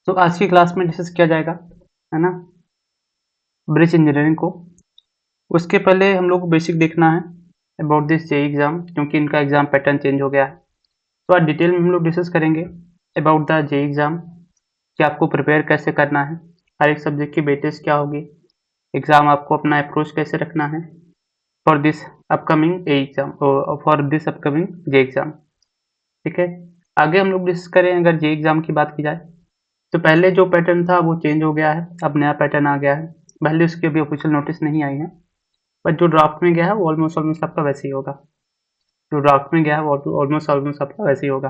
तो आज की क्लास में डिस्कस किया जाएगा, है ना, ब्रिज इंजीनियरिंग को। उसके पहले हम लोग को बेसिक देखना है अबाउट दिस जेईई एग्जाम, क्योंकि इनका एग्जाम पैटर्न चेंज हो गया है। तो आज डिटेल में हम लोग डिस्कस करेंगे अबाउट द जेईई एग्जाम, कि आपको प्रिपेयर कैसे करना है, हर एक सब्जेक्ट की वेटेज क्या होगी, एग्जाम आपको अपना अप्रोच कैसे रखना है for this upcoming A exam, for this upcoming J exam. ठीक है, आगे हम लोग डिस्कस करें। अगर जे एग्जाम की बात की जाए तो पहले जो पैटर्न था वो चेंज हो गया है, अब नया पैटर्न आ गया है। पहले उसकी अभी ऑफिशियल नोटिस नहीं आई है, बट जो ड्राफ्ट में गया है वो ऑलमोस्ट ऑलमोस्ट आपका वैसे ही होगा। जो ड्राफ्ट में गया है वो ऑलमोस्ट ऑलमोस्ट आपका वैसे ही होगा।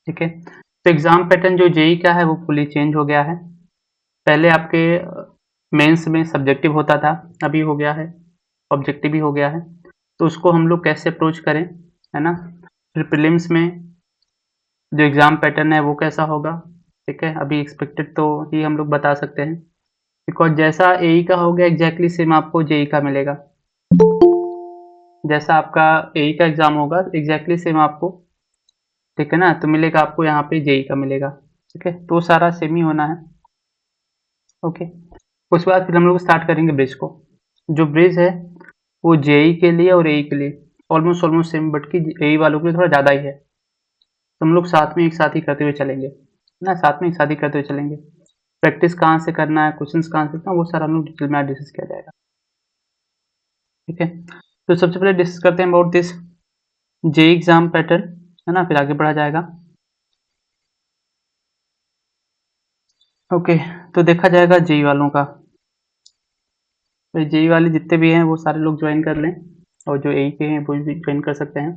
ठीक है, तो एग्जाम पैटर्न जो जेई का है वो फुली चेंज हो गया है। पहले आपके मेंस में सब्जेक्टिव होता था, अभी हो गया है ऑब्जेक्टिव भी हो गया है। तो उसको हम लोग कैसे अप्रोच करें, है ना। फिर प्रीलिम्स में जो एग्जाम पैटर्न है वो कैसा होगा, ठीक है, अभी एक्सपेक्टेड तो ही हम लोग बता सकते हैं, बिकॉज जैसा एई का हो गया एग्जैक्टली सेम आपको जेई का मिलेगा। जैसा आपका एई का एग्जाम होगा एग्जैक्टली सेम आपको, ठीक है ना, तो मिलेगा आपको यहाँ पे जेई का मिलेगा। ठीक है, तो सारा सेम ही होना है। ओके, उसके बाद फिर हम लोग स्टार्ट करेंगे ब्रिज को। जो ब्रिज है वो जेई के लिए और एई के लिए ऑलमोस्ट ऑलमोस्ट सेम, बट कि एई वालों के लिए थोड़ा ज़्यादा ही है। तो हम लोग साथ में एक साथ ही करते हुए चलेंगे ना, साथ में एक साथ ही करते हुए चलेंगे। प्रैक्टिस कहाँ से करना है, क्वेश्चंस कहाँ से करना है, वो सारा हम लोग डिटेल में डिस्कस किया जाएगा। ठीक है, तो सबसे पहले डिस्कस करते हैं about this JE exam pattern, है ना, फिर आगे बढ़ा जाएगा। ओके, तो देखा जाएगा जेई वालों का। तो जेई वाले जितने भी हैं वो सारे लोग ज्वाइन कर लें, और जो एई के हैं वो भी ज्वाइन कर सकते हैं,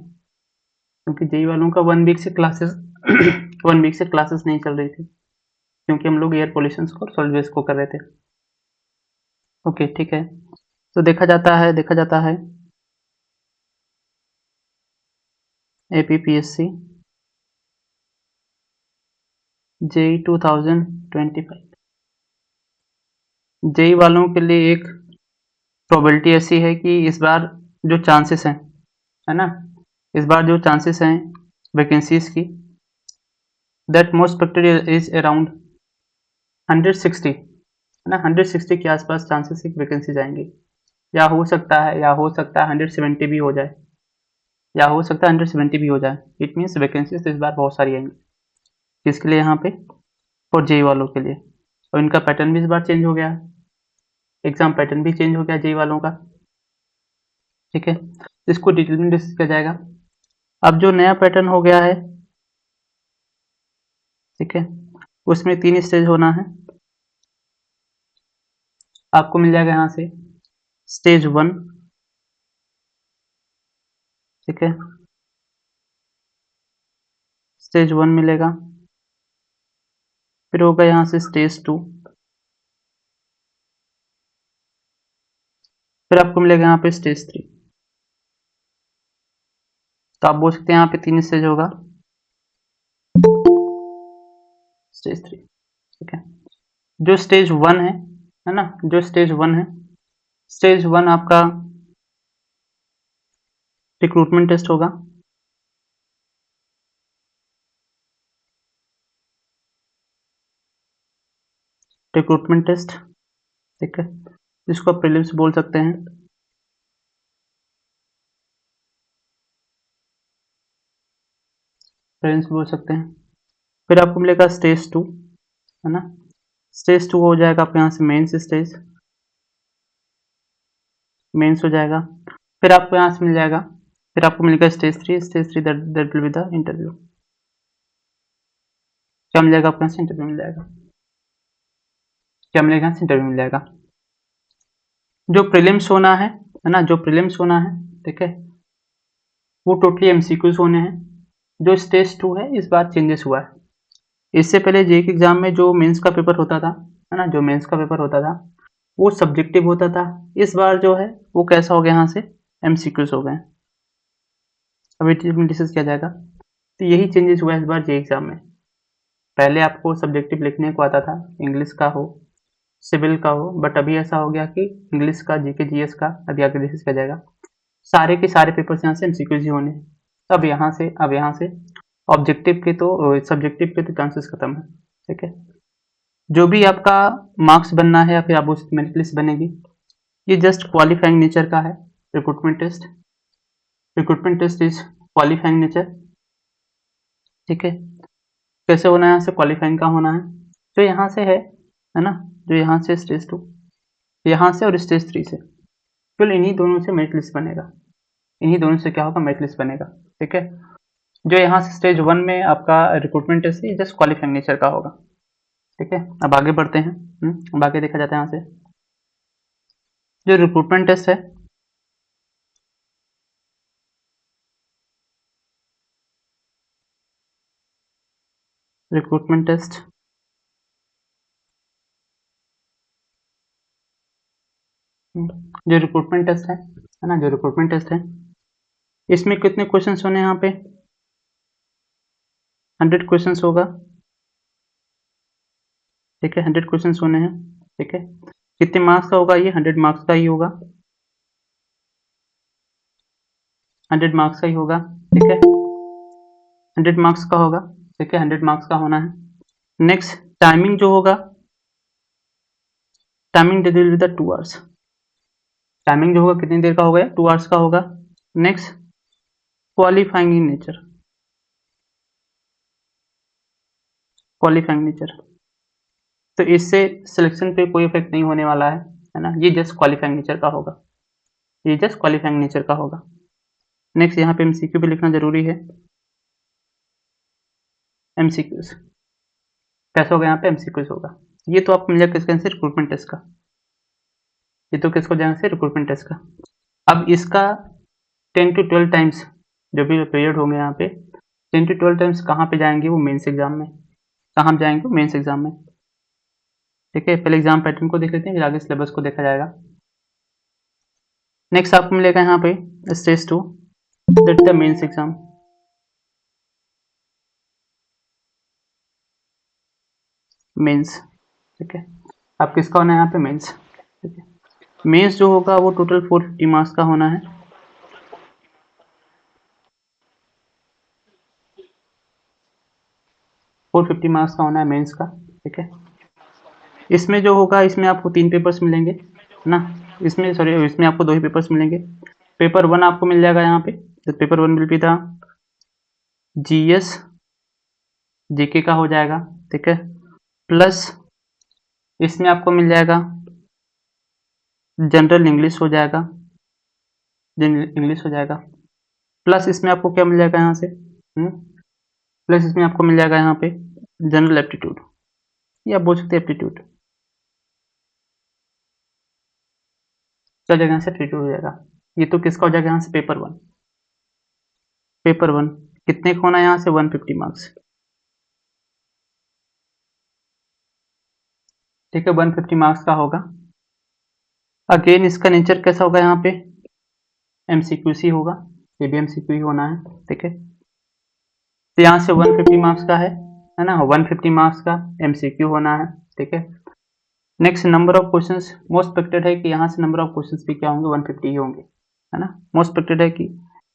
क्योंकि जेई वालों का 1 वीक से क्लासेस 1 वीक से क्लासेस नहीं चल रही थी, क्योंकि हम लोग एयर पोल्यूशन को सॉल्व बेस को कर रहे थे। ओके, ठीक है, तो देखा जाता है एपीपीएससी जेई 2025 जेई वालों के लिए एक प्रोबेबिलिटी ऐसी है कि इस बार जो चांसेस हैं, है ना, इस बार जो चांसेस हैं वैकेंसीज की, that most expected is around 160, है ना, 160 के आसपास चांसेस की वैकेंसी जाएंगी। या हो सकता है 170 भी हो जाए, या हो सकता है 170 भी हो जाए। इट मीन्स वैकेंसीज इस बार बहुत सारी आएंगी। किसके लिए, यहाँ पे फॉर जेई वालों के लिए। और इनका पैटर्न भी इस बार चेंज हो गया है, एग्जाम पैटर्न भी चेंज हो गया जेई वालों का। ठीक है, इसको डिटेल में डिस्कस किया जाएगा। अब जो नया पैटर्न हो गया है, ठीक है, उसमें 3 स्टेज होना है। आपको मिल जाएगा यहाँ से स्टेज 1, ठीक है, स्टेज 1 मिलेगा। फिर होगा यहाँ से स्टेज 2, फिर आपको मिलेगा यहाँ पे स्टेज 3। तो आप बोल सकते हैं यहाँ पे 3 स्टेज होगा, स्टेज 3। ठीक है, जो स्टेज 1 है ना, जो स्टेज 1 है, स्टेज 1 आपका रिक्रूटमेंट टेस्ट होगा। रिक्रूटमेंट टेस्ट, ठीक है, जिसको आप प्रीलिम्स बोल सकते हैं। प्रीलिम्स बोल सकते हैं। फिर आपको मिलेगा स्टेज 2, है ना, स्टेज 2 हो जाएगा आपके यहाँ से मेंस स्टेज, मेंस हो जाएगा। फिर आपको यहाँ से मिल जाएगा, फिर आपको मिलेगा stage 3, stage 3 that will be the interview. क्या मिल जाएगा आपको यहाँ से, इंटरव्यू मिल जाएगा। क्या मिलेगा यहाँ से, इंटरव्यू मिल जाएगा। जो प्रीलिम्स होना है ना, जो प्रीलिम्स होना है, ठीक है, वो टोटली एमसीक्यूज होने हैं। जो स्टेज 2 है इस बार चेंजेस हुआ है। इससे पहले जेईई के एग्जाम में जो मेंस का पेपर होता था, है ना, जो मेंस का पेपर होता था वो सब्जेक्टिव होता था। इस बार जो है वो कैसा हो गया, यहाँ से एमसीक्यूज हो गए। अभी डिस्कस किया जाएगा। तो यही चेंजेस हुआ है इस बार जेईई एग्जाम में। पहले आपको सब्जेक्टिव लिखने को आता था, इंग्लिश का हो, सिविल का हो, बट अभी ऐसा हो गया कि इंग्लिश का, जीके जीएस का अभी आगे डिस्कस किया जाएगा, सारे के सारे पेपर्स यहाँ से एमसीक्यूज ही होने। अब यहाँ से ऑब्जेक्टिव के तो सब्जेक्टिव के तो चांसेस खत्म है। ठीक है। जो भी आपका मार्क्स बनना है या फिर आप उसकी मेरिट लिस्ट बनेगी, ये जस्ट क्वालिफाइंग नेचर का है। Recruitment test is qualifying nature. ठीक है। कैसे होना है, यहाँ से क्वालिफाइंग का होना है, जो यहाँ से है ना, जो यहाँ से स्टेज 2, यहाँ से और स्टेज 3 से, केवल इन्हीं दोनों से मेरिट लिस्ट बनेगा। इन्हीं दोनों से क्या होगा, मेरिट लिस्ट बनेगा। ठीक है। जो यहाँ से स्टेज 1 में आपका रिक्रूटमेंट टेस्ट है, जस्ट क्वालिफाइंग नेचर का होगा। ठीक है। अब आगे बढ़ते हैं। अब आगे देखा जाता है यहाँ से जो रिक्रूटमेंट टेस्ट है, रिक्रूटमेंट टेस्ट जो रिक्रूटमेंट टेस्ट है ना, जो रिक्रूटमेंट टेस्ट है, इसमें कितने क्वेश्चंस होने हैं यहाँ पे, 100 क्वेश्चंस होगा। ठीक है, 100 क्वेश्चंस होने हैं। ठीक है। कितने मार्क्स का होगा ये, 100 मार्क्स का ही होगा। 100 मार्क्स का ही होगा। ठीक है, 100 मार्क्स का होगा। ठीक है, 100 मार्क्स का होना है। नेक्स्ट टाइमिंग जो होगा, टाइमिंग दे दी 2 आवर्स। टाइमिंग जो होगा कितनी देर का होगा, 2 आवर्स का होगा। Next qualifying in nature, qualifying nature, तो इससे सिलेक्शन पे कोई इफेक्ट नहीं होने वाला है ना, ये जस्ट क्वालिफाइंग नेचर का होगा, ये जस्ट क्वालिफाइंग नेचर का होगा। नेक्स्ट यहाँ पे एमसीक्यू भी लिखना जरूरी है। एमसीक्यूज कैसे होगा, यहाँ पे एमसीक्यूज होगा। ये तो आपको मिल जाएगा किसका आंसर, रिक्रूटमेंट टेस्ट का। ये तो किसको जाएगा से, रिक्रूटमेंट टेस्ट का। अब इसका 10 to 12 टाइम्स जो भी पीरियड होंगे यहाँ पे, 10 to 12 टाइम्स कहाँ पे जाएंगे, वो मेंस एग्जाम में। कहाँ जाएंगे, मेंस एग्जाम में। ठीक है, पहले एग्जाम पैटर्न को देख लेते हैं, फिर आगे सिलेबस को देखा जाएगा। नेक्स्ट आपको मिलेगा यहाँ पे stage 2, that the mains exam. Mains. ठीक है, अब किसका होना है यहाँ पे, मेंस। ठीक है, मेंस जो होगा वो टोटल 450 मार्क्स का होना है। 450 मार्क्स का होना है मेंस का। ठीक है, इसमें जो होगा, इसमें आपको 3 पेपर्स मिलेंगे ना, इसमें आपको 2 ही पेपर्स मिलेंगे। पेपर 1 आपको मिल जाएगा यहाँ पे, तो पेपर 1 विल बी था जीएस जीके का हो जाएगा। ठीक है, प्लस इसमें आपको मिल जाएगा जनरल इंग्लिश हो जाएगा, जनरल इंग्लिश हो जाएगा। प्लस इसमें आपको क्या मिल जाएगा यहाँ से, प्लस इसमें आपको मिल जाएगा यहाँ पे जनरल एप्टीट्यूड, या बोल सकते हैं एप्टीट्यूड। क्या हो जाएगा यहाँ से, एप्टीट्यूड हो जाएगा। ये तो किसका हो जाएगा यहाँ से, पेपर 1। पेपर 1 कितने का होना है यहाँ से, 150 मार्क्स। ठीक है, 150 मार्क्स का होगा। अगेन इसका नेचर कैसा होगा, यहाँ पे एमसीक्यूसी होगा, ये भी एमसीक्यू ही होना है। ठीक है, तो यहाँ से 150 मार्क्स का है ना, 150 मार्क्स का एमसीक्यू होना है। ठीक है, next number of questions, most expected है कि यहाँ से नंबर ऑफ क्वेश्चंस भी क्या होंगे, 150 ही होंगे, है ना। मोस्ट एक्सपेक्टेड है कि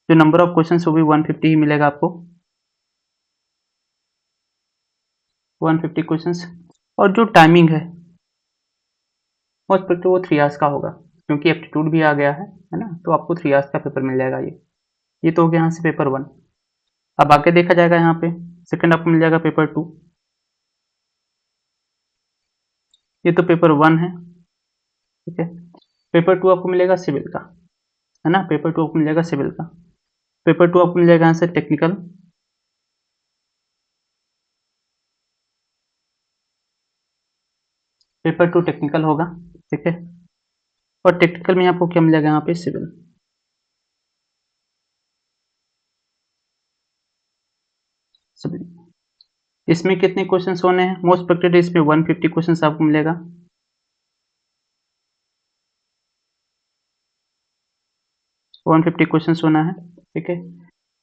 जो नंबर ऑफ क्वेश्चंस वो भी 150 ही मिलेगा आपको, 150 क्वेश्चंस। और जो टाइमिंग है मोस्ट एक्सपेक्टेड वो 3 आवर्स का होगा, क्योंकि एप्टीट्यूड भी आ गया है ना, तो आपको 3 आवर्स का पेपर मिल जाएगा। ये तो हो गया यहाँ से पेपर 1। अब आगे देखा जाएगा यहाँ पे सेकंड आपको मिल जाएगा पेपर 2। ये तो पेपर 1 है। ठीक है, पेपर 2 आपको मिलेगा सिविल का, है ना, पेपर 2 आपको मिल जाएगा सिविल का। पेपर 2 आपको मिल जाएगा यहाँ से टेक्निकल, पेपर 2 टेक्निकल होगा। ठीक है, और टेक्निकल में आपको क्या मिल जाएगा यहाँ पे, सिविल। सिविल इसमें कितने क्वेश्चंस होने हैं, मोस्ट एक्सपेक्टेड इसमें 150 क्वेश्चंस आपको मिलेगा। वन 150 क्वेश्चंस होना है। ठीक है,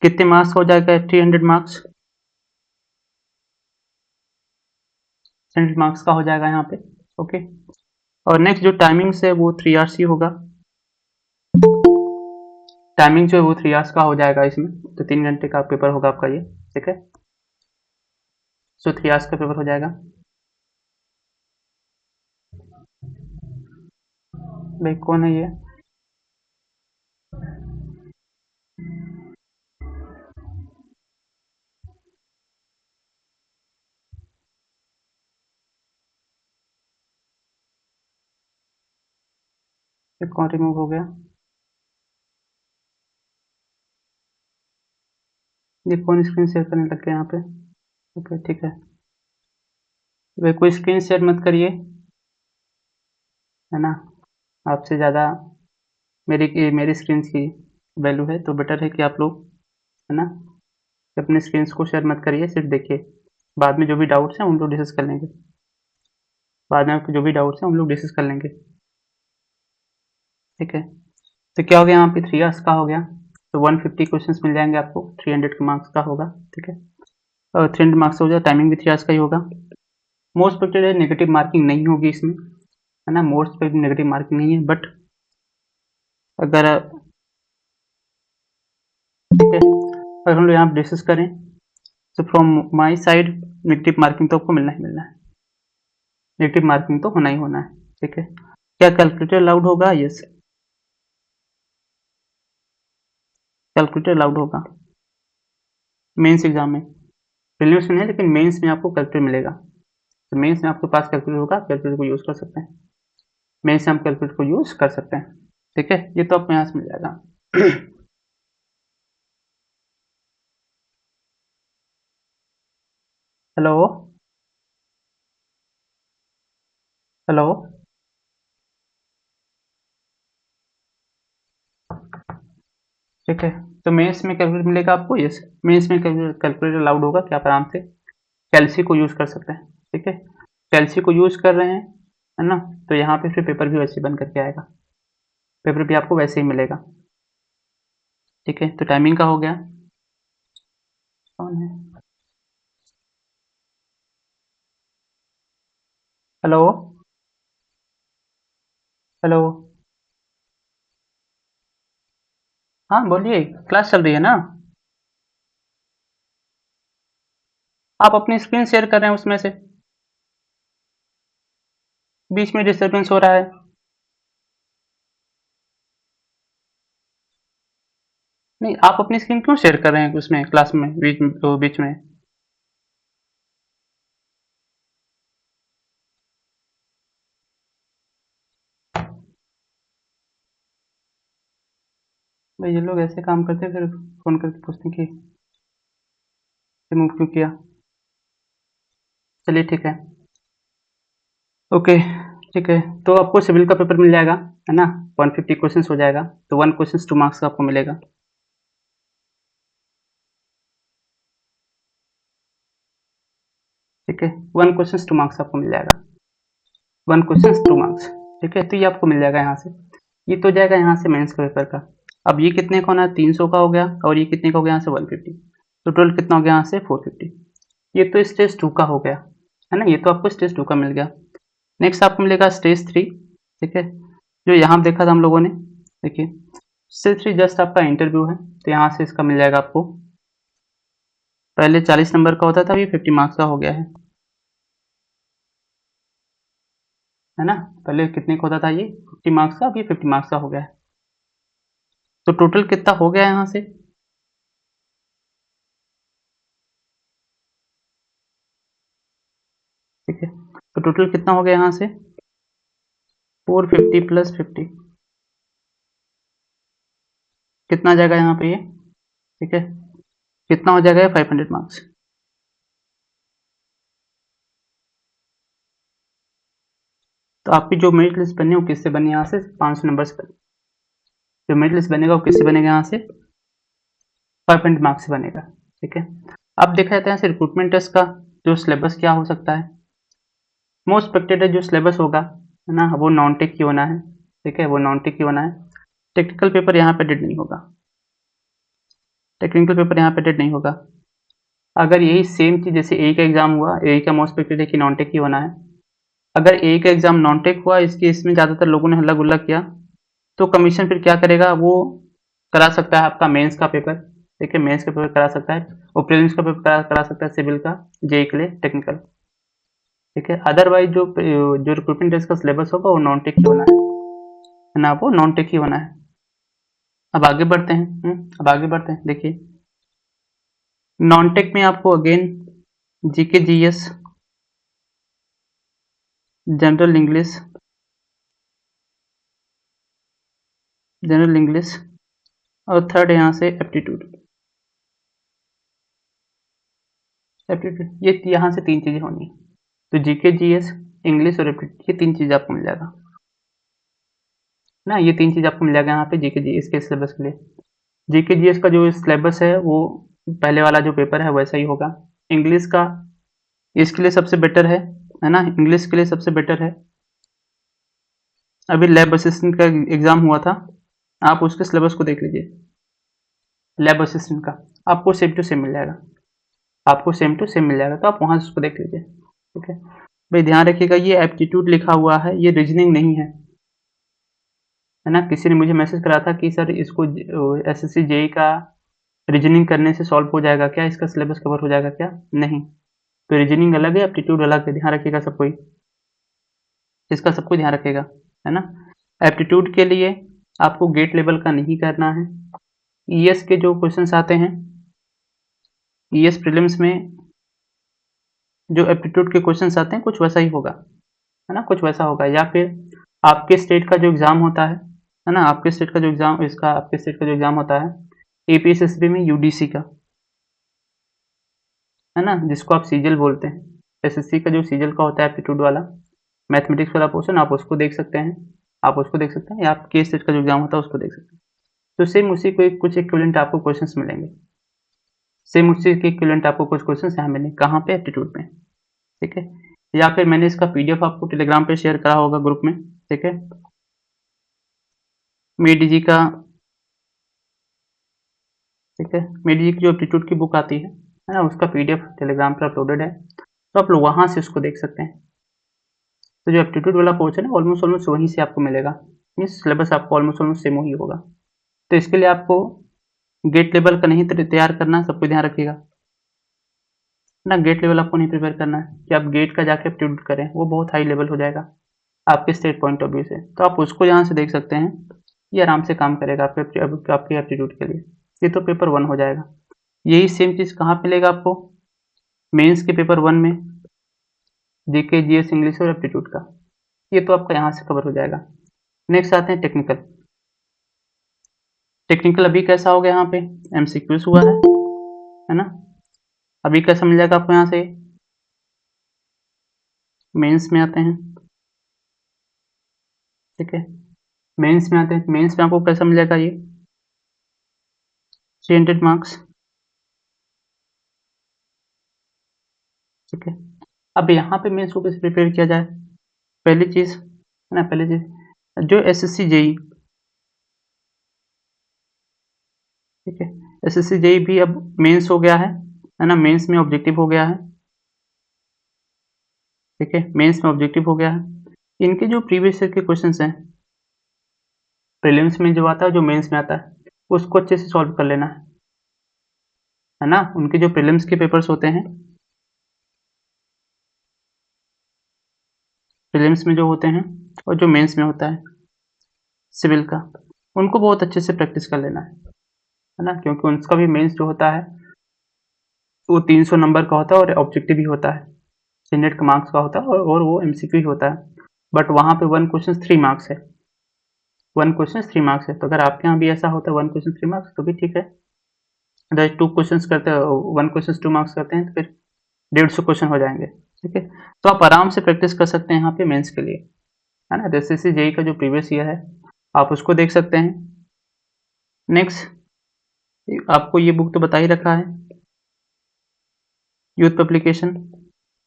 कितने मार्क्स हो जाएगा, 300 मार्क्स, 100 मार्क्स का हो जाएगा यहाँ पे। ओके, और नेक्स्ट जो टाइमिंग्स है वो 3 आवर्स ही होगा। टाइमिंग जो है वो 3 आवर्स का हो जाएगा इसमें, तो 3 घंटे का पेपर होगा आपका ये। ठीक है, सो 3 आवर्स का पेपर हो जाएगा। भाई कौन है ये? ये कौन रिमूव हो गया? ये कौन स्क्रीन शेयर करने लग गया यहाँ पे? ओके ठीक है भाई, कोई स्क्रीन शेयर मत करिए, है ना। आपसे ज़्यादा मेरी स्क्रीन की वैल्यू है, तो बेटर है कि आप लोग, है ना, अपने स्क्रीन को शेयर मत करिए, सिर्फ देखिए। बाद में जो भी डाउट्स हैं हम लोग डिस्कस कर लेंगे। बाद में आपके जो भी डाउट्स हैं हम लोग डिस्कस कर लेंगे, ठीक है। तो क्या हो गया यहाँ पे, 3 आवर्स का हो गया, तो 150 क्वेश्चंस मिल जाएंगे आपको, 300 के मार्क्स का होगा, ठीक है। और 300 मार्क्स हो जाए, टाइमिंग भी 3 आवर्स का ही होगा। मोस्ट एक्सपेक्टेड है नेगेटिव मार्किंग नहीं होगी इसमें, है ना, मोस्ट एक्सपेक्टेड नेगेटिव मार्किंग नहीं है, बट अगर, ठीक है, अगर हम लोग यहाँ डिस्कस करें तो from my side negative marking तो आपको मिलना ही मिलना है, नेगेटिव मार्किंग तो होना ही होना है, ठीक है। क्या कैलकुलेटर अलाउड होगा? यस, कैलकुलेटर अलाउड होगा मेंस एग्जाम में। प्रीलिम्स में नहीं, लेकिन मेंस में आपको कैलकुलेटर मिलेगा। तो मेंस में आपके पास कैलकुलेटर होगा, कैलकुलेटर को यूज कर सकते हैं, मेंस में हम कैलकुलेटर को यूज कर सकते हैं, ठीक है। ये तो आपको यहाँ से मिल जाएगा। हेलो, हेलो, ठीक है। तो मेंस में कैलकुलेटर मिलेगा आपको, यस, मेंस में कैलकुलेटर अलाउड होगा कि आप आराम से कैल्सी को यूज कर सकते हैं, ठीक है। कैल्सी को यूज कर रहे हैं, है ना, तो यहाँ पे फिर पेपर भी वैसे बन करके आएगा, पेपर भी आपको वैसे ही मिलेगा, ठीक है। तो टाइमिंग का हो गया। कौन है? हेलो, हेलो, हाँ बोलिए, क्लास चल रही है ना। आप अपनी स्क्रीन शेयर कर रहे हैं उसमें से, बीच में डिस्टर्बेंस हो रहा है। नहीं, आप अपनी स्क्रीन क्यों शेयर कर रहे हैं उसमें क्लास में, बीच में? भाई ये लोग ऐसे काम करते हैं, फिर फोन करके पूछते हैं कि रिमूव क्यों किया। चलिए ठीक है, ओके, ठीक है। तो आपको सिविल का पेपर मिल जाएगा, है ना, 150 क्वेश्चन हो जाएगा, तो 1 क्वेश्चन 2 मार्क्स का आपको मिलेगा, ठीक है। 1 क्वेश्चन 2 मार्क्स आपको मिल जाएगा, 1 क्वेश्चन 2 मार्क्स, ठीक है। तो ये आपको मिल जाएगा यहाँ से, ये तो जाएगा यहाँ से मेंस का पेपर का। अब ये कितने का होना है, 300 का हो गया, और ये कितने का हो गया यहाँ से 150, तो टोटल कितना हो गया यहाँ से 450। ये तो स्टेज 2 का हो गया, है ना, ये तो आपको स्टेज 2 का मिल गया। नेक्स्ट आपको मिलेगा स्टेज 3, ठीक है, जो यहाँ देखा था हम लोगों ने, देखिए स्टेज 3 जस्ट आपका इंटरव्यू है, तो यहाँ से इसका मिल जाएगा आपको। पहले 40 नंबर का होता था, ये 50 मार्क्स का हो गया है ना। पहले कितने का होता था ये, 50 मार्क्स का, अब ये 50 मार्क्स का हो गया है। तो टोटल कितना हो गया यहाँ से, ठीक है। तो टोटल कितना हो गया यहाँ से, 450 प्लस 50, कितना आ जाएगा यहाँ पे ये, ठीक है, कितना हो जाएगा 500 मार्क्स। तो आपकी जो मेरिट लिस्ट बनी है वो किससे बनी है, यहाँ से 500 नंबर से बनी। जो मेरिट लिस्ट बनेगा वो किससे बनेगा, यहाँ से 500 मार्क्स से बनेगा, ठीक है। अब देखा जाता है यहाँ से रिक्रूटमेंट टेस्ट का जो सिलेबस क्या हो सकता है। मोस्ट एक्सपेक्टेड जो सिलेबस होगा, है ना, वो नॉन टेक ही होना है, ठीक है, वो नॉन टेक ही होना है। टेक्निकल पेपर यहाँ पे डेड नहीं होगा, टेक्निकल पेपर यहाँ पे डेड नहीं होगा। अगर यही सेम चीज जैसे ए का एग्जाम हुआ, ए का मोस्ट एक्सपेक्टेड है कि नॉन टेक ही होना है। अगर ए का एग्जाम नॉन टेक हुआ, इसके इसमें ज्यादातर लोगों ने हल्ला गुल्ला किया, तो कमीशन फिर क्या करेगा, वो करा सकता है आपका मेंस का पेपर, ठीक है, मेंस का पेपर करा सकता है, और प्रीलिम्स का पेपर करा सकता है सिविल का, जेई के लिए टेक्निकल, ठीक है। अदरवाइज जो रिक्रूटमेंट टेस्ट का सिलेबस होगा वो नॉन टेक होना है, है ना, वो नॉन टेक ही होना है। अब आगे बढ़ते हैं। अब आगे बढ़ते हैं। देखिए, नॉन टेक में आपको again GK GS, general English, और थर्ड यहाँ से एप्टीट्यूड। ये यहाँ से 3 चीजें होनी है। तो जीके जीएस, इंग्लिश और एप्टीट्यूड, ये 3 चीज आपको मिल जाएगा ना। ये 3 चीज आपको मिल जाएगा यहाँ पे जीके जीएस के सिलेबस के लिए। जीके जीएस का जो सिलेबस है वो पहले वाला जो पेपर है वैसा ही होगा। इंग्लिश का इसके लिए सबसे बेटर है ना, इंग्लिश के लिए सबसे बेटर है। अभी लैब असिस्टेंट का एग्जाम हुआ था, आप उसके सिलेबस को देख लीजिए। लैब असिस्टेंट का आपको सेम टू सेम मिल जाएगा, तो आप वहां से उसको देख लीजिए। ठीक है भाई, ध्यान रखिएगा ये एप्टीट्यूड लिखा हुआ है, ये रीजनिंग नहीं है ना। किसी ने मुझे मैसेज करा था कि सर इसको एसएससी जेई का रीजनिंग करने से सॉल्व हो जाएगा क्या, इसका सिलेबस कवर हो जाएगा क्या? नहीं। तो रीजनिंग अलग है, एप्टीट्यूड अलग है, ध्यान रखिएगा सब कोई, इसका सबको ध्यान रखिएगा, है ना। एप्टीट्यूड के लिए आपको गेट लेवल का नहीं करना है। ईएस के जो क्वेश्चंस आते हैं, ईएस प्रीलिम्स में जो एप्टीट्यूड के क्वेश्चंस आते हैं कुछ वैसा ही होगा, है ना, कुछ वैसा होगा। या फिर आपके स्टेट का जो एग्जाम होता है ना, आपके स्टेट का जो एग्जाम होता है एपीएसएसबी में, यूडीसी का, है ना, जिसको आप सीजल बोलते हैं। एसएससी का जो सीजल का होता है एप्टीट्यूड वाला, मैथमेटिक्स वाला पोर्शन, आप उसको देख सकते हैं, या आपके स्टेट का जो एग्जाम होता है उसको देख सकते हैं। तो सेम उसी को कुछ इक्विवेलेंट आपको क्वेश्चंस मिलेंगे, कुछ क्वेश्चंस यहाँ मिलेंगे, कहाँ पे? एप्टीट्यूड में। ठीक है, या फिर मैंने इसका पीडीएफ आपको टेलीग्राम पे शेयर करा होगा ग्रुप में। ठीक है, मेडी जी का, ठीक है, मेडी जी की जो एप्टीट्यूड की बुक आती है ना, उसका पीडीएफ टेलीग्राम पर अपलोडेड है, तो आप लोग वहां से उसको देख सकते हैं। तो जो एप्टीट्यूड वाला पोर्शन है ऑलमोस्ट वहीं से आपको मिलेगा, मीन्स सिलेबस आपको ऑलमोस्ट सेम ही होगा। तो इसके लिए आपको गेट लेवल का नहीं तैयार करना, सबको ध्यान रखिएगा ना। गेट लेवल आपको नहीं प्रिपेयर करना है कि आप गेट का जाके एप्टीट्यूड करें, वो बहुत हाई लेवल हो जाएगा आपके स्टेट पॉइंट ऑफ व्यू से। तो आप उसको यहाँ से देख सकते हैं, ये आराम से काम करेगा आपके एप्टीट्यूड के लिए। ये तो पेपर 1 हो जाएगा। यही सेम चीज़ कहाँ मिलेगा आपको? मेंस के पेपर 1 में, जीके जीएस इंग्लिश और एप्टीट्यूड का, ये तो आपका यहाँ से कवर हो जाएगा। नेक्स्ट आते हैं टेक्निकल। अभी कैसा हो गया, यहाँ पे एमसीक्यूज हुआ है ना। अभी कैसा मिल जाएगा आपको यहाँ से? मेंस में आते हैं, ठीक है, मेंस में आपको कैसा मिल जाएगा? ये 300 मार्क्स। ठीक है, अब यहाँ पे मेंस को कैसे प्रिपेयर किया जाए? पहली चीज है ना, जो एसएससी जेई, ठीक है, एसएससी जेई भी अब मेंस हो गया है ना, मेंस में ऑब्जेक्टिव हो गया है। ठीक है, मेंस में ऑब्जेक्टिव हो गया है। इनके जो प्रीवियस ईयर के क्वेश्चंस हैं, प्रीलिम्स में जो आता है, जो मेंस में आता है, उसको अच्छे से सॉल्व कर लेना है ना। उनके जो प्रीलिम्स के पेपर्स होते हैं, प्रीलिम्स में जो होते हैं और जो मेंस में होता है सिविल का, उनको बहुत अच्छे से प्रैक्टिस कर लेना है ना, क्योंकि उनका भी मेंस जो होता है वो 300 नंबर का होता है और ऑब्जेक्टिव भी होता है, 100 का मार्क्स का होता है, और वो एमसीक्यू ही होता है। बट वहाँ पे 1 क्वेश्चन 3 मार्क्स है, 1 क्वेश्चन 3 मार्क्स है। तो अगर आपके यहाँ भी ऐसा होता है 1 क्वेश्चन 3 मार्क्स, तो भी ठीक है। अगर 2 क्वेश्चन करते हैं, 1 क्वेश्चन 2 मार्क्स करते हैं, तो फिर 150 क्वेश्चन हो जाएंगे। ठीक है, तो आप आराम से प्रैक्टिस कर सकते हैं यहाँ पे मेंस के लिए, है ना। एसएससी जेई का जो प्रीवियस ईयर है आप उसको देख सकते हैं। नेक्स्ट, आपको ये बुक तो बता ही रखा है, यूथ पब्लिकेशन।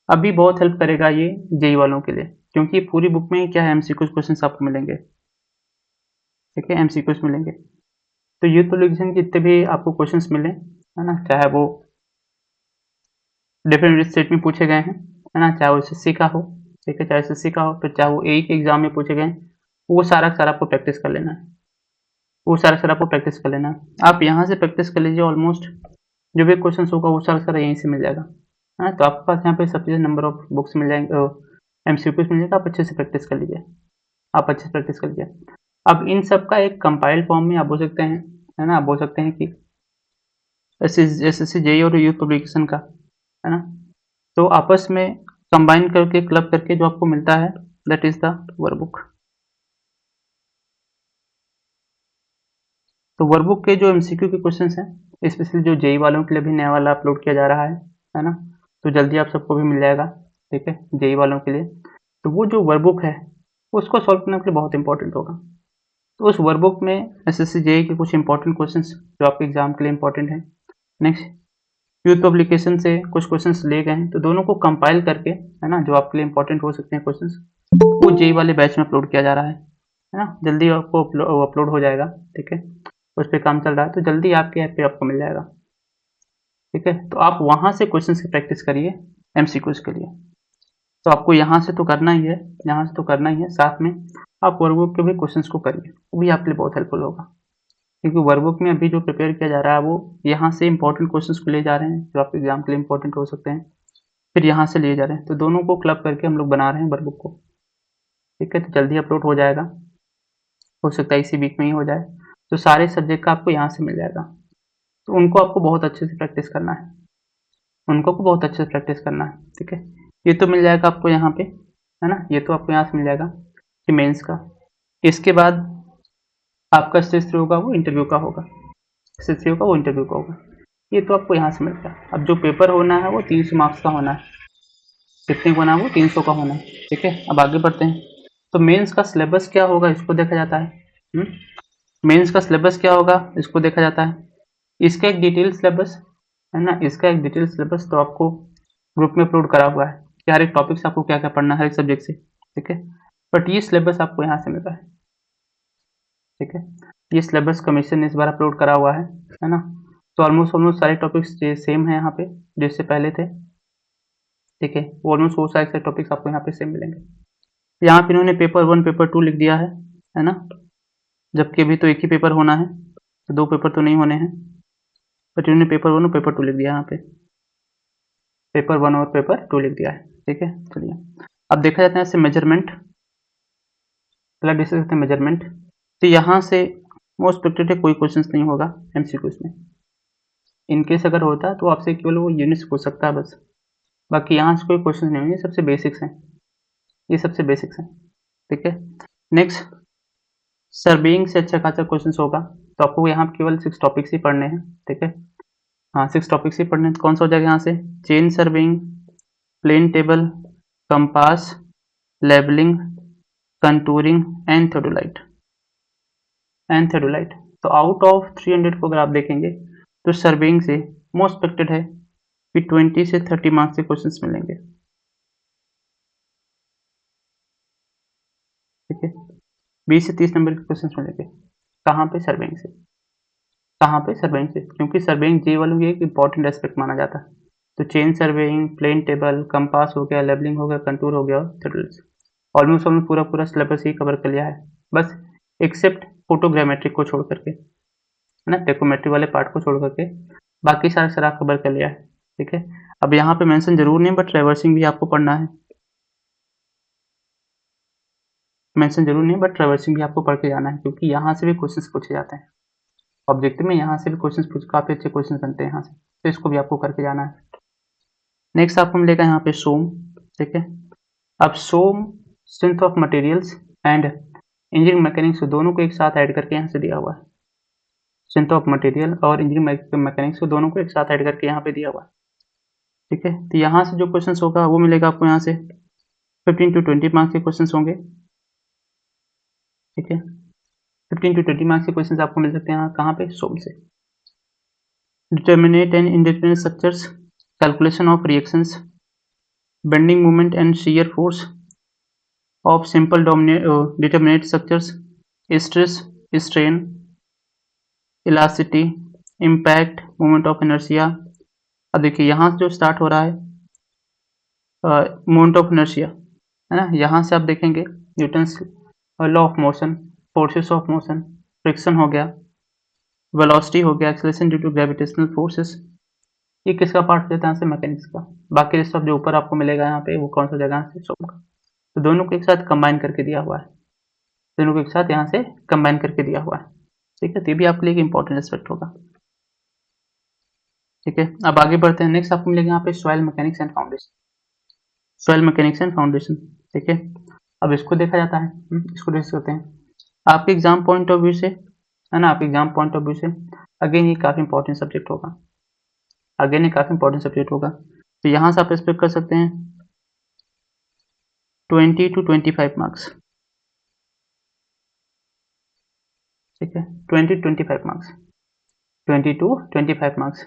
अभी बहुत हेल्प करेगा ये जेई वालों के लिए, क्योंकि पूरी बुक में क्या है, एमसीक्यू क्वेश्चंस आपको मिलेंगे। ठीक है, एमसीक्यूज मिलेंगे। तो यूथ पब्लिकेशन के जितने भी आपको क्वेश्चंस मिले, है ना, चाहे वो डिफरेंट स्टेट में पूछे गए हैं, है ना, चाहे वो एसएससी का हो, ठीक है, चाहे एसएससी का हो, फिर चाहे वो एई के एग्जाम में पूछे गए, वो सारा आपको प्रैक्टिस कर लेना है, आप यहाँ से प्रैक्टिस कर लीजिए। ऑलमोस्ट जो भी क्वेश्चन होगा वो सारा यहीं से मिल जाएगा, है ना। तो आपके पास यहाँ पे सफिशिएंट नंबर ऑफ बुक्स मिल जाएंगे, एमसीक्यूज मिल जाएगा। आप अच्छे से प्रैक्टिस कर लीजिए, अब इन सब का एक कंपाइल्ड फॉर्म में आप बोल सकते हैं, है ना, आप बोल सकते हैं कि एसएससी जेईई और यूथ पब्लिकेशन का, है ना, तो आपस में कंबाइन करके क्लब करके जो आपको मिलता है दैट इज द वर्कबुक। तो वर्कबुक के जो एमसीक्यू के क्वेश्चंस हैं, स्पेशली जो जेईई वालों के लिए भी नया वाला अपलोड किया जा रहा है ना, तो जल्दी आप सबको भी मिल जाएगा, ठीक है, जेईई वालों के लिए। तो वो जो वर्कबुक है उसको सॉल्व करने के लिए बहुत इंपॉर्टेंट होगा। तो उस वर्कबुक में एसएससी जेईई के कुछ इंपॉर्टेंट क्वेश्चंस जो आपके एग्जाम के लिए इंपॉर्टेंट है। नेक्स्ट, यूथ पब्लिकेशन से कुछ क्वेश्चंस ले गए हैं, तो दोनों को कंपाइल करके, है ना, जो आपके लिए इंपॉर्टेंट हो सकते हैं क्वेश्चंस, वो जेईई वाले बैच में अपलोड किया जा रहा है ना, जल्दी आपको अपलोड हो जाएगा, ठीक है, उस पर काम चल रहा है, तो जल्दी आपके ऐप पे आपको मिल जाएगा, ठीक है। तो आप वहाँ से क्वेश्चंस की प्रैक्टिस करिए एमसीक्यूज के लिए। तो आपको यहाँ से तो करना ही है, यहाँ से तो करना ही है, साथ में आप वर्कबुक के भी क्वेश्चंस को करिए, वो भी आपके लिए बहुत हेल्पफुल होगा, क्योंकि वर्कबुक में अभी जो प्रिपेयर किया जा रहा है वो यहाँ से इंपॉर्टेंट क्वेश्चंस को ले जा रहे हैं जो आपके एग्जाम के लिए इंपॉर्टेंट हो सकते हैं, फिर यहाँ से लिए जा रहे हैं, तो दोनों को क्लब करके हम लोग बना रहे हैं वर्कबुक को, ठीक है। तो जल्दी अपलोड हो जाएगा, हो सकता है इसी वीक में ही हो जाए, तो सारे सब्जेक्ट का आपको यहाँ से मिल जाएगा। तो उनको आपको बहुत अच्छे से प्रैक्टिस करना है, उनको को बहुत अच्छे से प्रैक्टिस करना है, ठीक है। ये तो मिल जाएगा आपको यहाँ पे, है ना, ये तो आपको यहाँ से मिल जाएगा कि मेंस का। इसके बाद आपका स्टेज 3 होगा वो इंटरव्यू का होगा, स्टेज 3 होगा वो इंटरव्यू का होगा, ये तो आपको यहाँ से मिलता है। अब जो पेपर होना है वो 300 मार्क्स का होना है, कितने का होना है वो 300 का होना है, ठीक है। अब आगे बढ़ते हैं, तो मेंस का सिलेबस क्या होगा इसको देखा जाता है। मेंस का सिलेबस क्या होगा इसको देखा जाता है, इसका एक डिटेल सिलेबस, है ना, इसका एक डिटेल सिलेबस तो आपको ग्रुप में अपलोड करा हुआ है कि हर एक टॉपिक से आपको क्या क्या पढ़ना है हर एक सब्जेक्ट से, ठीक है। बट ये सिलेबस आपको यहाँ से मिल रहा है, ठीक है, ये सिलेबस कमीशन ने इस बार अपलोड करा हुआ है ना। तो ऑलमोस्ट ऑलमोस्ट सारे टॉपिक्स सेम है यहाँ पे जो इससे पहले थे, ठीक है, ऑलमोस्ट वो सारे टॉपिक्स आपको यहाँ पे सेम मिलेंगे। यहाँ पे इन्होंने पेपर 1 पेपर 2 लिख दिया है ना, जबकि अभी तो एक ही पेपर होना है, तो 2 पेपर तो नहीं होने हैं, बट इन्होंने पेपर 1 और पेपर 2 लिख दिया यहाँ पे, पेपर 1 और पेपर 2 लिख दिया है, ठीक है। चलिए अब देखा जाता है ऐसे मेजरमेंट, पहला डिस्कस करते हैं मेजरमेंट। तो यहाँ से मोस्ट एक्सपेक्टेड कोई क्वेश्चंस नहीं होगा एमसीक्यूज में, इनकेस अगर होता है तो आपसे केवल वो यूनिट्स पूछ सकता है बस, बाकी यहाँ से कोई क्वेश्चन नहीं होंगे, सबसे बेसिक्स हैं, ये सबसे बेसिक्स हैं, ठीक है। नेक्स्ट, सर्वेइंग से अच्छा खासा क्वेश्चन होगा, तो आपको यहाँ केवल 6 टॉपिक्स ही पढ़ने हैं, ठीक है, हाँ 6 टॉपिक्स ही पढ़ने हैं। तो कौन सा हो जाएगा यहाँ से, chain surveying, plane table, compass, levelling, contouring and theodolite. तो आउट ऑफ 300 को अगर आप देखेंगे तो सर्वेइंग से मोस्ट एक्सपेक्टेड है कि 20 से 30 मार्क्स के क्वेश्चंस मिलेंगे, ठीक है, 20 से 30 नंबर के क्वेश्चंस मिलेंगे। कहाँ पे, सर्वेइंग से, कहाँ पे, सर्वेइंग से, क्योंकि सर्वेइंग जे वालों की एक इंपॉर्टेंट एस्पेक्ट माना जाता है। तो chain surveying, plane table, compass हो गया, लेबलिंग हो गया, कंटूर हो गया और थेडोलाइट, ऑलमोस्ट ऑलमोस्ट पूरा पूरा सिलेबस ही कवर कर लिया है, बस एक्सेप्ट फोटोग्रामेट्रिक को छोड़ करके, है ना, टेकोमेट्री वाले पार्ट को छोड़ करके बाकी सारा सारा कवर कर लिया है, ठीक है। अब यहाँ पे मेंशन जरूर नहीं, बट ट्रैवर्सिंग भी आपको पढ़ना है, मेंशन जरूर नहीं, बट ट्रैवर्सिंग भी आपको पढ़ के जाना है, क्योंकि यहाँ से भी क्वेश्चंस पूछे जाते हैं ऑब्जेक्टिव में, यहाँ से भी क्वेश्चंस पूछ, काफी अच्छे क्वेश्चंस बनते हैं यहाँ से, तो इसको भी आपको करके जाना है। नेक्स्ट आपको मिलेगा यहाँ पे सोम, ठीक है। अब SOM strength of materials and engineering mechanics दोनों को एक साथ ऐड करके यहाँ से दिया हुआ है, स्ट्रेंथ ऑफ मटेरियल और इंजीनियरिंग मैकेनिक्स को दोनों को एक साथ ऐड करके यहाँ पे दिया हुआ है, ठीक है। तो यहाँ से जो क्वेश्चंस होगा वो मिलेगा आपको यहाँ से 15 to 20 मार्क्स के क्वेश्चंस होंगे, ठीक है, 15 to 20 मार्क्स के क्वेश्चंस आपको मिल सकते हैं यहाँ, कहाँ पे, सोम से। Determinate and indeterminate structures, calculation of reactions, bending moment and shear force of simple determinate structures, stress, strain, elasticity, impact, moment of inertia। अब देखिए यहाँ से जो स्टार्ट हो रहा है मोमेंट ऑफ इनर्शिया, है ना, यहाँ से आप देखेंगे Newton's law of motion, forces of motion, friction हो गया, वेलोसिटी हो गया, acceleration due to gravitational forces, ये किसका पार्ट देता है यहाँ से, मैकेनिक्स का। बाकी रिस्ट ऑफ जो ऊपर आपको मिलेगा यहाँ पे वो कौन सा जगह से, सोम का। तो दोनों को एक साथ कंबाइन करके दिया हुआ है, दोनों को एक साथ यहाँ से कंबाइन करके दिया हुआ है। ठीक है, तो ये भी आपके लिए एक इंपॉर्टेंट एस्पेक्ट होगा। ठीक है, अब आगे बढ़ते हैं। नेक्स्ट आपको मिलेगा यहाँ पे soil mechanics and foundation. Soil mechanics and foundation, ठीक है। अब इसको देखा जाता है, इसको डिस्कस करते हैं आपके एग्जाम पॉइंट ऑफ व्यू से, है ना। आपके एग्जाम पॉइंट ऑफ व्यू से अगेन ये काफी इंपॉर्टेंट सब्जेक्ट होगा, अगेन ये काफी इंपॉर्टेंट सब्जेक्ट होगा। तो यहाँ से आप एक्सपेक्ट कर सकते हैं 20 to 25 मार्क्स। ठीक है, 20 to 25 marks, 20 to 25 marks.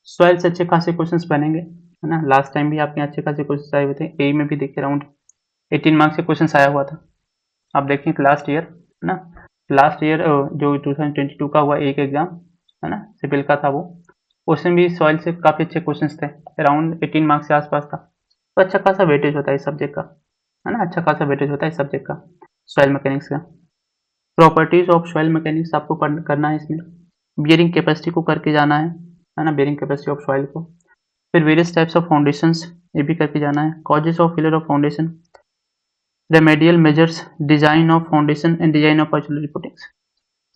Soil से अच्छे खासे क्वेश्चंस बनेंगे, है ना। लास्ट टाइम भी आपके अच्छे खासे क्वेश्चंस आए हुए थे, ए में भी देखिए अराउंड 18 मार्क्स के क्वेश्चंस आया हुआ था। आप देखें लास्ट ईयर, है ना, लास्ट ईयर जो 2022 का हुआ एक एग्जाम, है ना, सिविल का था वो, उसमें भी सॉइल से काफ़ी अच्छे क्वेश्चंस थे, अराउंड 18 मार्क्स के आसपास था। तो अच्छा खासा वेटेज होता है इस सब्जेक्ट का, है ना, अच्छा खासा वेटेज होता है इस सब्जेक्ट का, सॉइल मैकेनिक्स का। प्रॉपर्टीज ऑफ सॉइल मैकेनिक्स आपको करना है इसमें, बियरिंग कैपेसिटी को करके जाना है ना, बियरिंग कैपेसिटी ऑफ सॉइल को। फिर वेरियस टाइप्स ऑफ फाउंडेशंस ये भी करके जाना है, causes of failure of foundation, remedial measures, design of foundation and design of auxiliary footings.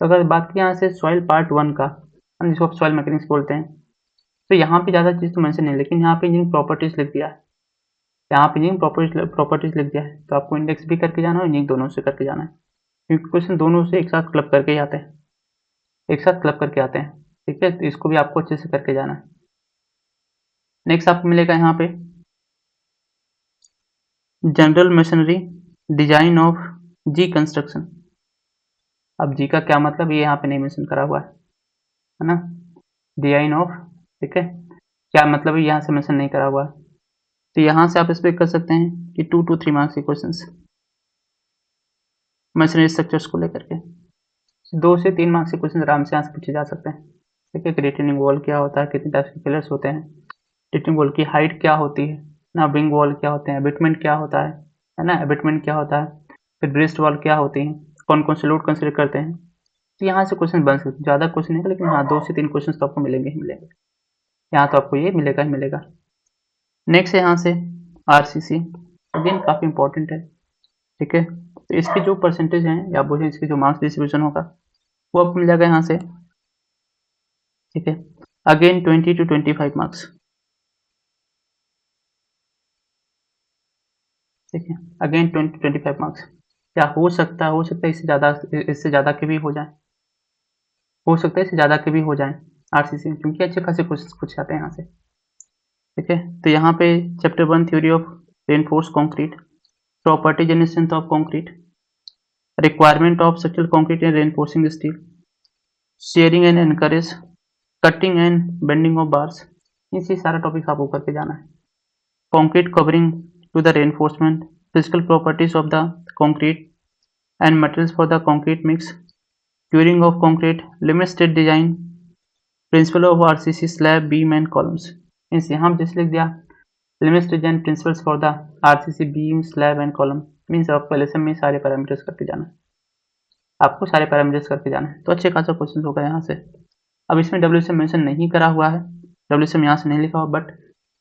तो अगर बात की यहाँ से सॉइल पार्ट 1 का, जिसको आप सॉइल मैकेनिक्स बोलते हैं, तो यहाँ पे ज़्यादा चीज़ तो मेंशन नहीं, लेकिन यहाँ पे इंजीनियरिंग प्रॉपर्टीज लिख दिया है, यहाँ पे इंजीनियरिंग प्रॉपर्टीज लिख दिया है। तो आपको इंडेक्स भी करके जाना है और इंजीनियरिंग दोनों से करके जाना है, क्योंकि क्वेश्चन दोनों से एक साथ क्लब करके ही आते हैं, एक साथ क्लब करके आते हैं। ठीक है, तो इसको भी आपको अच्छे से करके जाना है। नेक्स्ट आपको मिलेगा यहाँ पे जनरल मशीनरी डिजाइन ऑफ जी कंस्ट्रक्शन। अब जी का क्या मतलब, ये यहाँ पे नहीं मेंशन करा हुआ है ना, डिजाइन ऑफ, ठीक है, क्या मतलब है यहाँ से मेंशन नहीं करा हुआ है। तो यहाँ से आप एक्सपेक्ट कर सकते हैं कि 2 to 3 मार्क्स के क्वेश्चंस मशीनरी स्ट्रक्चर्स को लेकर के, 2 से 3 मार्क्स के क्वेश्चन आराम से यहाँ से पूछे जा सकते हैं। ठीक है, रिटेनिंग वॉल क्या होता है, कितने टाइप्स के पिलर्स होते हैं, रिटेनिंग वॉल की हाइट क्या होती है ना, विंग वॉल क्या होते हैं, एबिटमेंट क्या होता है ना, एबिटमेंट क्या होता है, फिर ब्रेस्ट वॉल क्या होती है, कौन कौन से लोड कंसिडर करते हैं। तो यहाँ से क्वेश्चन बन सकते हैं, ज़्यादा क्वेश्चन नहीं, लेकिन हाँ 2 से 3 क्वेश्चन तो आपको मिलेंगे ही मिलेंगे, यहाँ तो आपको ये मिलेगा ही मिलेगा। नेक्स्ट है यहाँ से आरसीसी, अगेन काफ़ी इंपॉर्टेंट है। ठीक है, तो इसकी जो परसेंटेज है या बोलिए इसकी जो मार्क्स डिस्ट्रीब्यूशन होगा वो आपको मिल जाएगा यहाँ से। ठीक है, अगेन 20 to 25 मार्क्स। ठीक है, अगेन 20 to 25 मार्क्स। क्या हो सकता है इससे ज़्यादा के भी हो जाए, हो सकता है इससे ज़्यादा के भी हो जाए आरसीसी में, क्योंकि अच्छे खासे क्वेश्चन पूछ जाते हैं यहाँ से। ठीक है, तो यहाँ पे chapter 1 theory of reinforce concrete, properties and strength of concrete, requirement of structural concrete and reinforcing steel, shearing and anchorage, cutting and bending of bars, इसी सारा टॉपिक आपको करके जाना है। Concrete covering to the reinforcement, physical properties of the concrete and materials for the concrete mix, curing of concrete, limit state design, principle of RCC slab, beam and columns। Means यहाँ पे जैसे लिख दिया limit state design principles for the RCC beam slab and column, means आप पहले से में सारे पैरामीटर्स करके जाना है, आपको सारे पैरामीटर्स करके जाना है। तो अच्छे खासा क्वेश्चन होगा यहाँ से। अब इसमें डब्ल्यूसीएम मेंशन नहीं करा हुआ है, डब्ल्यूसीएम यहाँ से नहीं लिखा हुआ, बट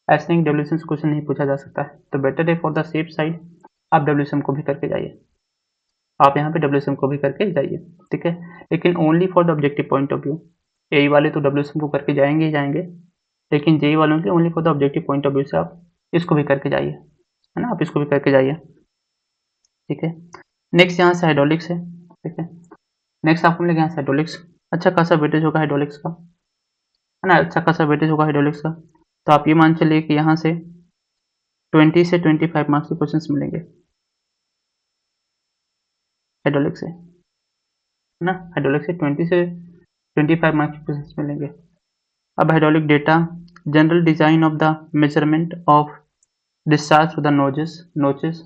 ऐसे नहीं डब्ल्यूसीएम से क्वेश्चन नहीं पूछा जा सकता है, तो बेटर है फॉर द सेफ साइड आप डब्ल्यूसीएम को भी करके जाइए, आप यहाँ पे डब्ल्यूसीएम को भी करके जाइए। ठीक है, लेकिन only for the objective point of view, AE वाले तो डब्ल्यूसीएम को करके जाएंगे ही जाएंगे, लेकिन जेई वालों के only for the objective point of view से आप इसको भी करके जाइए, है ना, आप इसको भी करके जाइए। ठीक है, नेक्स्ट यहाँ से हाइड्रोलिक्स है। ठीक है, नेक्स्ट आपको मिलेगा यहाँ से हाइड्रोलिक्स, अच्छा खासा वेटेज होगा हाइड्रोलिक्स का, है ना, अच्छा खासा वेटेज होगा हाइड्रोलिक्स का। तो आप ये मान चलिए कि यहाँ से 20 से 25 मार्क्स के क्वेश्चन मिलेंगे हाइड्रोलिक से, है ना, हाइड्रोलिक से 20 से 25 मार्क्स के क्वेश्चन मिलेंगे। अब hydraulic data, general design of the measurement of discharge to the notches,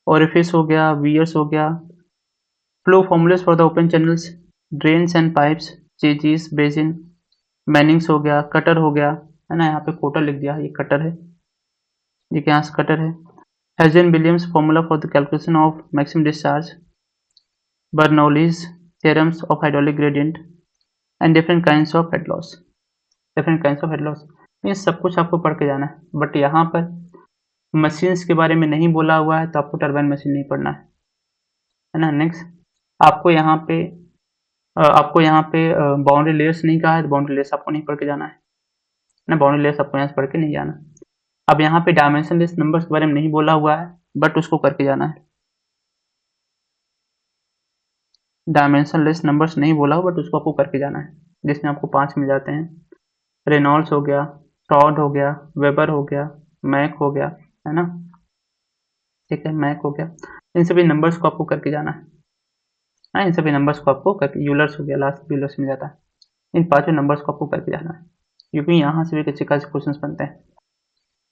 orifice हो गया, वियर्स हो गया, flow formulas for the open channels, drains and pipes, Chezy's, basin, Manning's हो गया, कटर हो गया, है ना, यहाँ पे कोटर लिख दिया, ये कटर है, ये यहाँ से कटर है। Hazen Williams formula for the calculation of maximum discharge, Bernoulli's theorems of hydraulic gradient and different kinds of head loss, different kinds of head loss. ये सब कुछ आपको पढ़ के जाना है, बट यहाँ पर मशीन्स के बारे में नहीं बोला हुआ है, तो आपको टरबाइन मशीन नहीं पढ़ना है, है ना। नेक्स्ट आपको यहाँ पे बाउंड्री लेयर्स नहीं कहा है, तो बाउंड्री लेयर्स आपको नहीं पढ़ के जाना है ना, बाउंड्री लेयर्स आपको यहाँ से पढ़ के नहीं जाना। अब यहाँ पे डायमेंशनलेस नंबर्स के बारे में नहीं बोला हुआ है, बट उसको करके जाना है। डायमेंशनलेस नंबर्स नहीं बोला हो, बट उसको आपको करके जाना है, जिसमें आपको 5 मिल जाते हैं। रेनॉल्ड्स हो गया, टॉड हो गया, वेबर हो गया, मैक हो गया, है ना। ठीक है, मैक हो गया। इन सभी नंबर्स को आपको करके जाना है। हाँ, इन सभी नंबर्स को आपको करके, यूलर्स हो गया, लास्ट यूलर्स मिल जाता है। इन 5 नंबर्स को आपको करके जाना है, क्योंकि यहाँ से भी अच्छे खासे क्वेश्चन बनते हैं।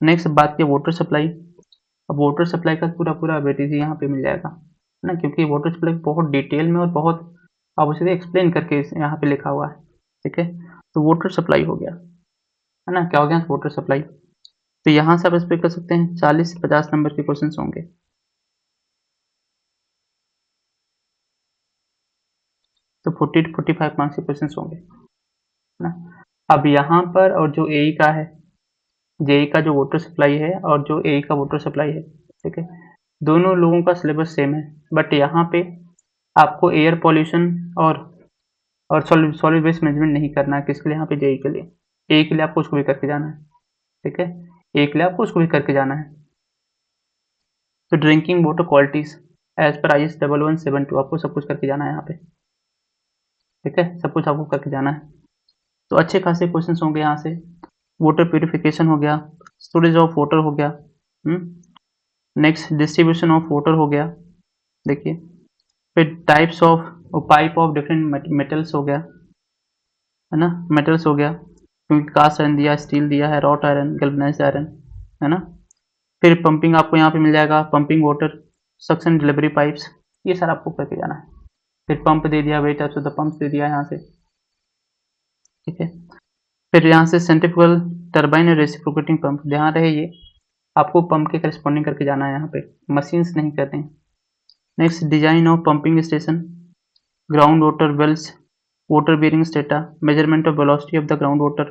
नेक्स्ट बात की वाटर सप्लाई। अब वाटर सप्लाई का पूरा वेटेज यहाँ पे मिल जाएगा, है ना, क्योंकि वाटर सप्लाई बहुत डिटेल में और बहुत आप उसे एक्सप्लेन करके यहाँ पे लिखा हुआ है। ठीक है, तो वाटर सप्लाई हो गया, है ना। क्या हो गया, वाटर सप्लाई। तो यहाँ से आप एक्सपेक्ट कर सकते हैं 40 से 50 नंबर के क्वेश्चन होंगे। तो 40 to 45 मार्क्स के क्वेश्चन होंगे, है ना। अब यहाँ पर और जो एई का है, जेई का जो वाटर सप्लाई है और जो एई का वाटर सप्लाई है, ठीक है, दोनों लोगों का सिलेबस सेम है, बट यहाँ पे आपको एयर पॉल्यूशन और सॉलिड वेस्ट मैनेजमेंट नहीं करना है। किसके लिए, यहाँ पे जेई के लिए। ए के लिए आपको उसको भी करके जाना है, ठीक है, ए के लिए आपको उसको भी करके जाना है। तो ड्रिंकिंग वाटर क्वालिटीज एज पर IS 1172 आपको सब कुछ करके जाना है यहाँ पे, ठीक है, सब कुछ आपको करके जाना है। तो अच्छे खासे क्वेश्चन होंगे यहाँ से। वाटर प्यूरिफिकेशन हो गया, स्टोरेज ऑफ वाटर हो गया, नेक्स्ट डिस्ट्रीब्यूशन ऑफ वाटर हो गया, देखिए, फिर types of pipe of different metals हो गया, है ना, मेटल्स हो गया, क्योंकि कास्ट आयरन दिया, स्टील दिया है, रॉट आयरन, गैल्वेनाइज्ड आयरन, है ना। फिर पंपिंग आपको यहाँ पे मिल जाएगा, pumping water, suction delivery pipes, ये सारा आपको करके जाना है। फिर पंप दे दिया, what types of the pump दे दिया यहाँ से, ठीक है। फिर यहाँ से सेंट्रीफ्यूगल टरबाइन और रेसिप्रोकेटिंग पंप, ध्यान रहे ये आपको पंप के करस्पॉन्डिंग करके जाना है, यहाँ पे मशीन्स नहीं करते हैं। Next design of pumping station, ground water wells, water bearing strata, measurement of velocity of the groundwater,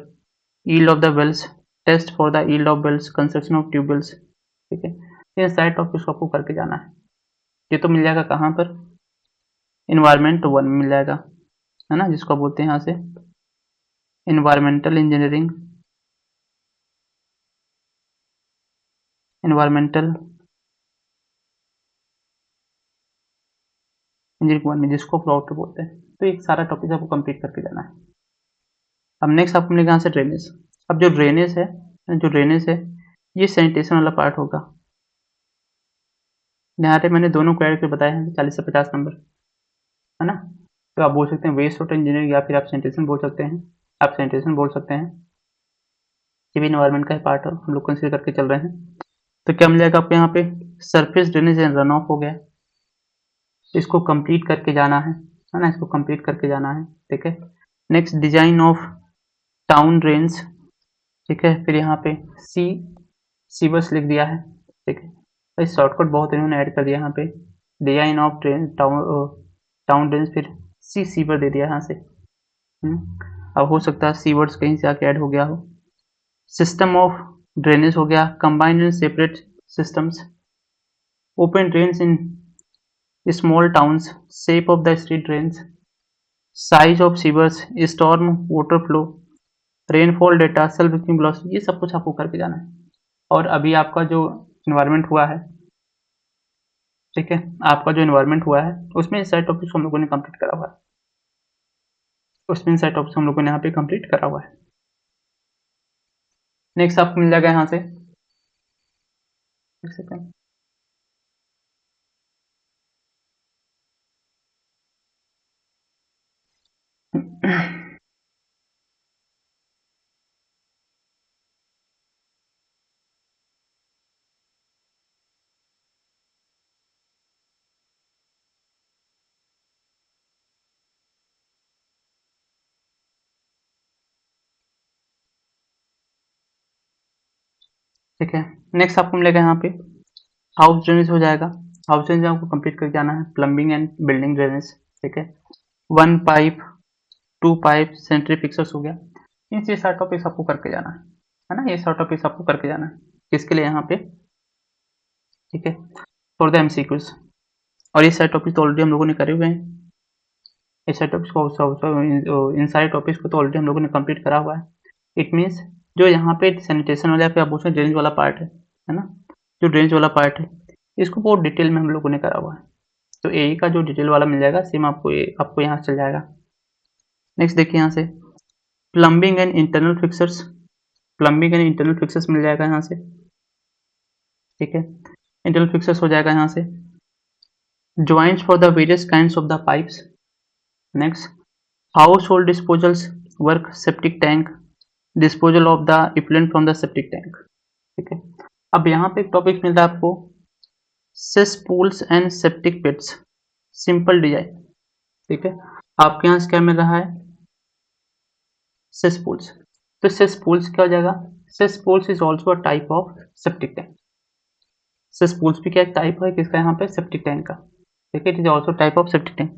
yield of the wells, test for the yield of wells, construction of tube wells, ठीक है। ये सारे topics को आपको करके जाना है। ये तो मिल जाएगा कहाँ पर, इन्वायरमेंट 1 में मिल जाएगा, है ना, जिसको बोलते हैं यहाँ से इन्वायरमेंटल इंजीनियरिंग, इन्वायरमेंटल इंजीनियरिंग 1 में, जिसको वाटर बोलते हैं। तो एक सारा टॉपिक आपको कंप्लीट करके जाना है। अब नेक्स्ट आपको मिलेगा यहाँ से ड्रेनेज। अब जो ड्रेनेज है ये सैनिटेशन वाला पार्ट होगा। यहाँ पे मैंने दोनों को ऐड करके बताया है, 40 से 50 नंबर, है ना। तो आप बोल सकते हैं वेस्ट वाटर इंजीनियरिंग, या फिर आप सैनिटेशन बोल सकते हैं, ये भी इन्वायरमेंट का ही पार्ट है, हम लोग कंसिडर करके चल रहे हैं। तो क्या मिल जाएगा आपको यहाँ पे, surface drainage and run of हो गया, इसको कंप्लीट करके जाना है ना, इसको कंप्लीट करके जाना है, ठीक है। Next design of town drains, ठीक है। फिर यहाँ पे सीवर्स लिख दिया है, ठीक है, शॉर्टकट बहुत इन्होंने ऐड कर दिया यहाँ पे, डिजाइन ऑफ टाउन ड्रेन्स, फिर सीवर दे दिया यहाँ से। अब हो सकता है सीवर्स कहीं से आके ऐड हो गया हो। सिस्टम ऑफ ड्रेनेज हो गया, combined and separate systems, open drains in small towns, shape of the street drains, size of sewers, storm water flow, rainfall data, self vacuum loss, ये सब कुछ आपको करके जाना है। और अभी आपका जो इन्वायरमेंट हुआ है, ठीक है, आपका जो इन्वायरमेंट हुआ है उसमें सारे टॉपिक्स हम लोगों ने कंप्लीट करा हुआ है, उसमें सारे टॉपिक्स हम लोगों ने यहाँ पे कंप्लीट करा हुआ है। नेक्स्ट आपको मिल जाएगा यहाँ से, एक सेकेंड, ठीक है। नेक्स्ट आपको मिलेगा यहाँ पे हाउस ड्रेनेज हो जाएगा, हाउस ड्रेनेज आपको कंप्लीट करके जाना है, प्लम्बिंग एंड बिल्डिंग ड्रेनेज, ठीक है। 1 पाइप, 2 पाइप, सेंट्री फिक्सर्स हो गया, ये सारे टॉपिक्स आपको करके जाना है ना, ये सारे टॉपिक्स आपको करके जाना है, किसके लिए, यहाँ पे, ठीक है, फॉर द MCQs। और ये सारे टॉपिक तो ऑलरेडी हम लोगों ने करे हुए हैं। ये सारे टॉपिक्स को इन सारे टॉपिक्स को तो ऑलरेडी हम लोगों ने कंप्लीट करा हुआ है। इट मीन्स जो यहाँ पे सैनिटेशन वाला पे आप पूछ रहे ड्रेनेज वाला पार्ट है ना, जो ड्रेनेज वाला पार्ट है इसको बहुत डिटेल में हम लोगों ने करा हुआ है। तो एई का जो डिटेल वाला मिल जाएगा सेम आपको यहाँ चल जाएगा। नेक्स्ट देखिए यहाँ से plumbing and internal fixtures, plumbing and internal fixtures मिल जाएगा यहाँ से, ठीक है। इंटरनल फिक्सर्स हो जाएगा यहाँ से joints for the various kinds of the pipes. Next, household disposals work, septic tank, disposal of the effluent from the septic tank. ठीक है। अब यहाँ पे एक टॉपिक मिल रहा है आपको cesspools and septic pits, simple design, ठीक है। आपके यहाँ से क्या मिल रहा है cesspools, तो cesspools क्या हो जाएगा, cesspools is also a type of septic tank. cesspools भी क्या एक टाइप है किसका यहाँ पे सेप्टिक टैंक का, ठीक है। It is also type of septic tank,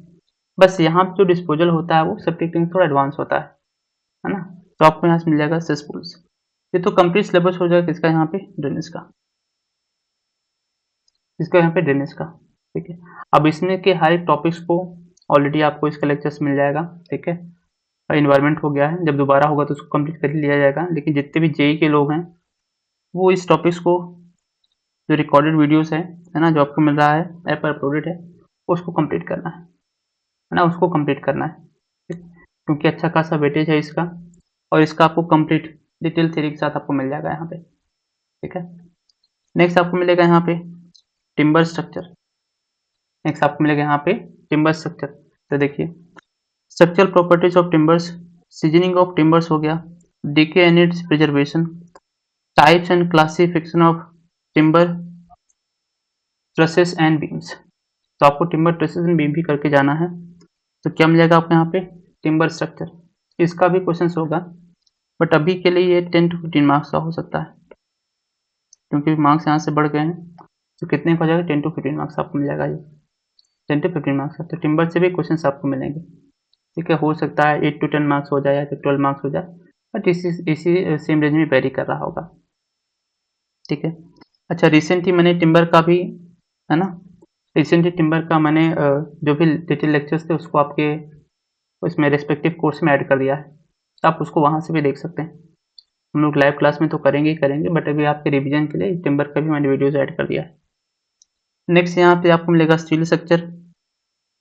बस यहाँ पे जो डिस्पोजल होता है वो सेप्टिक टैंक थोड़ा एडवांस होता है ना। तो आपको यहाँ से मिल जाएगा सेसपूल्स। ये तो कंप्लीट सिलेबस हो जाएगा किसका यहाँ पे ड्रेनेज का, इसका यहाँ पे ड्रेनेज का, ठीक है। अब इसमें के हर एक टॉपिक्स को ऑलरेडी आपको इसका लेक्चर्स मिल जाएगा, ठीक है। इन्वायरमेंट हो गया है, जब दोबारा होगा तो उसको कंप्लीट कर लिया जाएगा, लेकिन जितने भी जेई के लोग हैं वो इस टॉपिक्स को जो रिकॉर्डेड वीडियोस है ना, जो आपको मिल रहा है ऐप पर अपलोडेड है, उसको कंप्लीट करना है ना, उसको कंप्लीट करना है, क्योंकि अच्छा खासा वेटेज है इसका, और इसका आपको कंप्लीट डिटेल थ्योरी के साथ आपको मिल जाएगा यहाँ पे, ठीक है। नेक्स्ट आपको मिलेगा यहाँ पे टिम्बर स्ट्रक्चर, नेक्स्ट आपको मिलेगा यहाँ पे टिम्बर स्ट्रक्चर। तो देखिए structural properties of timbers, seasoning of timbers हो गया, decay and its preservation, types and classification of timber trusses and beams. तो आपको टिम्बर ट्रसेस एंड बीम भी करके जाना है। तो क्या मिल जाएगा आपको यहाँ पे टिम्बर स्ट्रक्चर, इसका भी क्वेश्चन होगा, बट अभी के लिए ये 10 to 15 मार्क्स का हो सकता है, क्योंकि मार्क्स यहाँ से बढ़ गए हैं। तो कितने का हो जाएगा 10 to 15 मार्क्स आपको मिल जाएगा, ये 10 to 15 मार्क्स का। तो टिम्बर से भी क्वेश्चन आपको मिलेंगे, ठीक है। हो सकता है 8 to 10 मार्क्स हो जाए या फिर 12 मार्क्स हो जाए, बट इसी सेम रेंज में वेरी कर रहा होगा, ठीक है। अच्छा रिसेंटली मैंने टिम्बर का भी है ना, रिसेंटली टिम्बर का मैंने जो भी डिटेल लेक्चर्स थे उसको आपके उसमें रेस्पेक्टिव कोर्स में ऐड कर दिया है, तो आप उसको वहाँ से भी देख सकते हैं। हम लोग लाइव क्लास में तो करेंगे ही करेंगे, बट अभी आपके रिवीजन के लिए टिम्बर का भी मैंने वीडियोज ऐड कर दिया है। नेक्स्ट यहाँ पे आपको मिलेगा स्टील स्ट्रक्चर,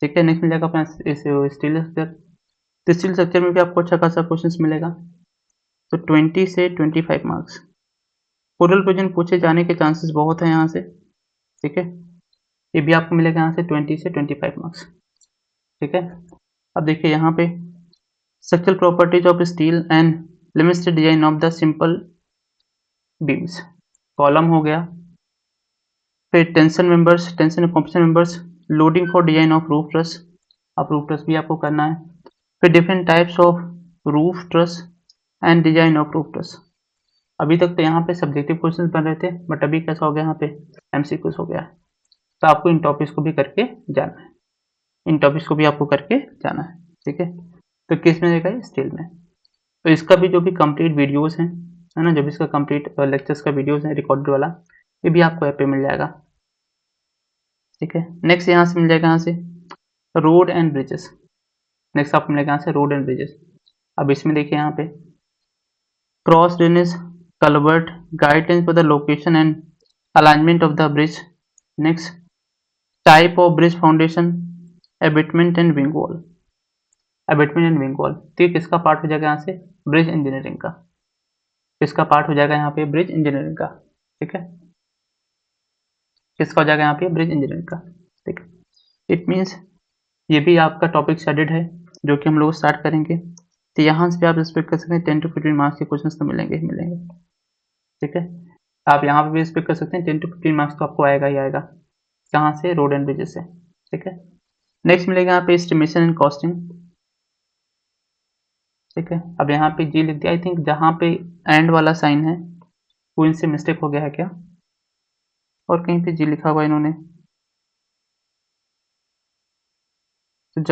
ठीक है। नेक्स्ट मिल जाएगा अपना स्टील स्ट्रक्चर। तो स्टील स्ट्रक्चर में भी आपको अच्छा खासा क्वेश्चन मिलेगा, तो 20 से 25 मार्क्स। कोरल क्वेश्चन पूछे जाने के चांसेस बहुत है यहाँ से, ठीक है। ये भी आपको मिलेगा यहाँ से 20 से 25 मार्क्स, ठीक है। अब देखिए यहाँ पे structural properties of steel and limits design of the simple beams, column हो गया, फिर tension members, tension and compression members, loading for design of roof truss, अब रूफ ट्रस भी आपको करना है, फिर different types of roof truss and design of roof truss. अभी तक तो यहाँ पे सब्जेक्टिव क्वेश्चन बन रहे थे, बट अभी कैसा हो गया यहाँ पे एमसीक्यूज हो गया है। तो आपको इन टॉपिक्स को भी करके जाना है, इन टॉपिक्स को भी आपको करके जाना है, ठीक है। तो किस में रहेगा, स्टील में। तो इसका भी जो भी कंप्लीट वीडियोस हैं है ना, जब इसका कंप्लीट लेक्चर्स का वीडियोस है रिकॉर्डेड वाला, ये भी आपको ऐप पे मिल जाएगा, ठीक है। नेक्स्ट यहाँ से मिल जाएगा यहाँ से रोड एंड ब्रिजेस, नेक्स्ट आपको मिलेगा यहाँ से रोड एंड ब्रिजेस। अब इसमें देखिए यहाँ पे cross drainage, culvert, guidance for the location and alignment of the bridge, next type of bridge foundation, abetment and wing wall, abetment and wing wall. तो ये किसका पार्ट हो जाएगा यहाँ से, ब्रिज इंजीनियरिंग का, किसका पार्ट हो जाएगा यहाँ पे, ब्रिज इंजीनियरिंग का, ठीक है। किसका हो जाएगा यहाँ पे, ब्रिज इंजीनियरिंग का, ठीक है। इट मीन्स ये भी आपका टॉपिक शेडेड है, जो कि हम लोग स्टार्ट करेंगे। तो यहाँ से भी आप एक्सपेक्ट कर सकते हैं 10 to 15 मार्क्स के क्वेश्चन तो मिलेंगे ही मिलेंगे, ठीक है। आप यहाँ पे भी एक्सपेक्ट कर सकते हैं 10 to 15 मार्क्स तो आपको आएगा ही आएगा, कहाँ से, रोड एंड ब्रिजेस से, ठीक है। नेक्स्ट मिलेगा यहाँ पे एस्टिमेशन एंड कॉस्टिंग, ठीक है। अब यहाँ पे जी लिख दिया, आई थिंक जहाँ पे एंड वाला साइन है वो इनसे मिस्टेक हो गया है क्या, और कहीं पे जी लिखा हुआ इन्होंने, तो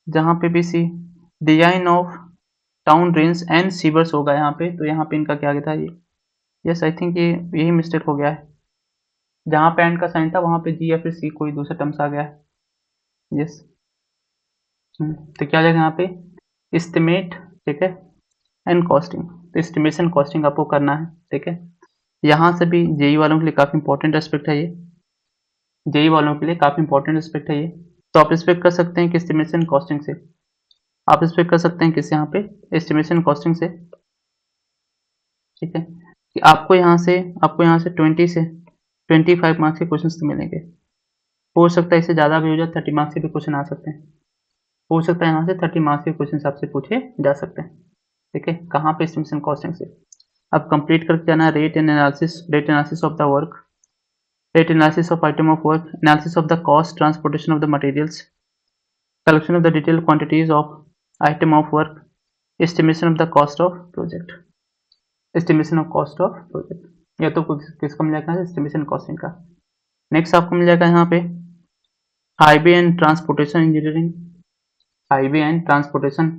जहाँ पे भी see design of town drains and sewers होगा यहाँ पे, तो यहाँ पे इनका क्या कहता है ये, यस आई थिंक ये यही मिस्टेक हो गया है, जहाँ पे एंड का साइन था वहाँ पे जी या फिर सी कोई दूसरा टर्म्स आ गया है। यस, तो क्या आ जाएगा यहाँ पे एस्टिमेट, ठीक है, एंड कॉस्टिंग। तो एस्टिमेशन कॉस्टिंग आपको करना है, ठीक है। यहाँ से भी जेई वालों के लिए काफ़ी इंपॉर्टेंट एस्पेक्ट है ये, जेई वालों के लिए काफ़ी इंपॉर्टेंट एस्पेक्ट है ये। तो आप एस्पेक्ट कर सकते हैं कि एस्टिमेशन कॉस्टिंग से, आप एस्पेक्ट कर सकते हैं किस यहाँ पे एस्टिमेशन कॉस्टिंग से, ठीक है, कि आपको यहाँ से 20 से 25 मार्क्स के क्वेश्चन तो मिलेंगे। हो सकता है इससे ज़्यादा भी हो जाए, 30 मार्क्स के भी क्वेश्चन आ सकते हैं। हो सकता है यहाँ से 30 मार्क्स के क्वेश्चन आपसे पूछे जा सकते हैं, ठीक है। कहाँ पे एस्टिमेशन कॉस्टिंग से अब कंप्लीट करके जाना rate and analysis of the work, rate analysis of item of work, analysis of the cost transportation of the materials, collection of the detailed quantities of item of work, estimation of the cost of project, estimation of cost of project। या तो किसका मिल जाएगा estimation costing का। Next आपको मिल जाएगा यहाँ पे highway and transportation engineering, highway and transportation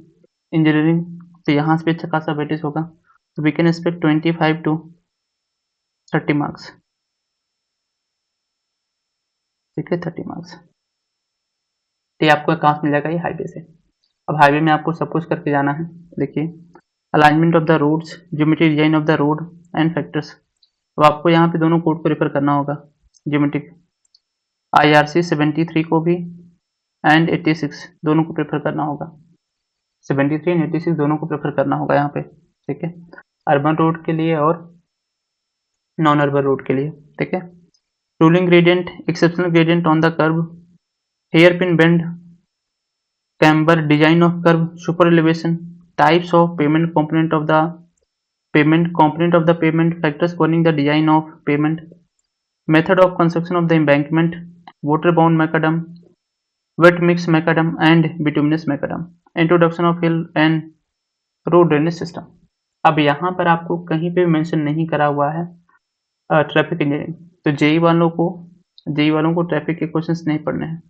engineering. तो यहाँ से भी अच्छा खासा वेटेज होगा, तो we can expect 25 to 30 marks, ठीक है, 30 मार्क्स। तो ये आपको कहाँ मिल जाएगा, ये हाईवे से। अब हाईवे में आपको सब कुछ करके जाना है, देखिए alignment of the roads, geometric design of the road and factors. अब आपको यहाँ पे दोनों कोड को रेफर करना होगा, ज्योमेट्रिक IRC 73 को भी एंड 86 दोनों को प्रेफर करना होगा, 73 एंड 86 दोनों को प्रेफर करना होगा यहाँ पे, ठीक है, अर्बन रोड के लिए और नॉन अर्बन रोड के लिए, ठीक है। Ruling gradient, exceptional gradient on the curve, hairpin bend, camber, design of curve, super elevation, types of pavement component of the payment, factors governing the design of payment, method of construction of the embankment, water bound macadam, wet mix macadam and bituminous macadam, introduction of hill and road drainage system। अब यहाँ पर आपको कहीं पे mention नहीं करा हुआ है ट्रैफिक इंजीनियरिंग, तो जेई वालों को ट्रैफिक के क्वेश्चंस नहीं पढ़ने हैं,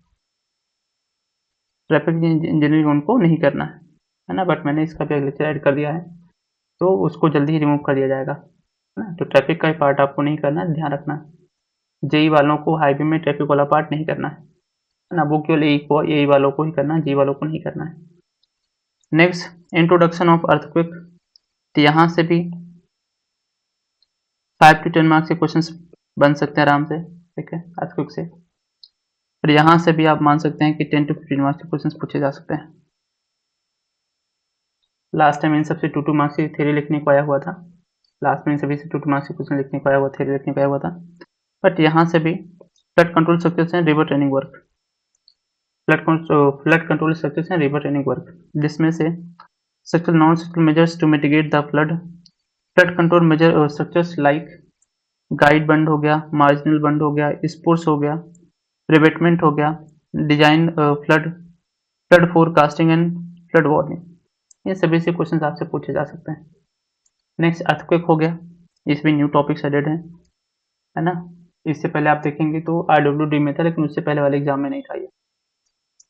ट्रैफिक इंजीनियरिंग उनको नहीं करना है ना, बट मैंने इसका भी लेक्चर ऐड कर दिया है, तो उसको जल्दी ही रिमूव कर दिया जाएगा, है ना। तो ट्रैफिक का पार्ट आपको नहीं करना है, ध्यान रखना है। जेई वालों को हाईवे में ट्रैफिक वाला पार्ट नहीं करना है ना, वो केवल ए वालों को ही करना है, जी वालों को नहीं करना है। नेक्स्ट इंट्रोडक्शन ऑफ अर्थक्वेक, तो यहाँ से भी 5 to 10 मार्क्स के क्वेश्चन बन सकते हैं आराम से, ठीक है, अर्थक्वेक से। और यहाँ से भी आप मान सकते हैं कि 10 to 15 मार्क्स के क्वेश्चन पूछे जा सकते हैं। लास्ट टाइम इन सबसे 2 मार्क्स की थ्योरी लिखने को आया हुआ था, लास्ट में इन सभी से 2 मार्क्स के क्वेश्चन लिखने को आया हुआ, थ्योरी लिखने को आया हुआ था। बट यहाँ से भी flood control structures and river training work, flood control structures and river training work, जिसमें से structural non structural measures to mitigate the flood control measure structures like guide bund हो गया, मार्जिनल बंड हो गया, स्पोर्ट्स हो गया, रिवेटमेंट हो गया, design flood forecasting and flood warning, ये सभी से क्वेश्चन आपसे पूछे जा सकते हैं। नेक्स्ट अर्थक्वेक हो गया, इसमें न्यू टॉपिक्स एडेड है ना। इससे पहले आप देखेंगे तो RWD में था, लेकिन उससे पहले वाले एग्जाम में नहीं था ये।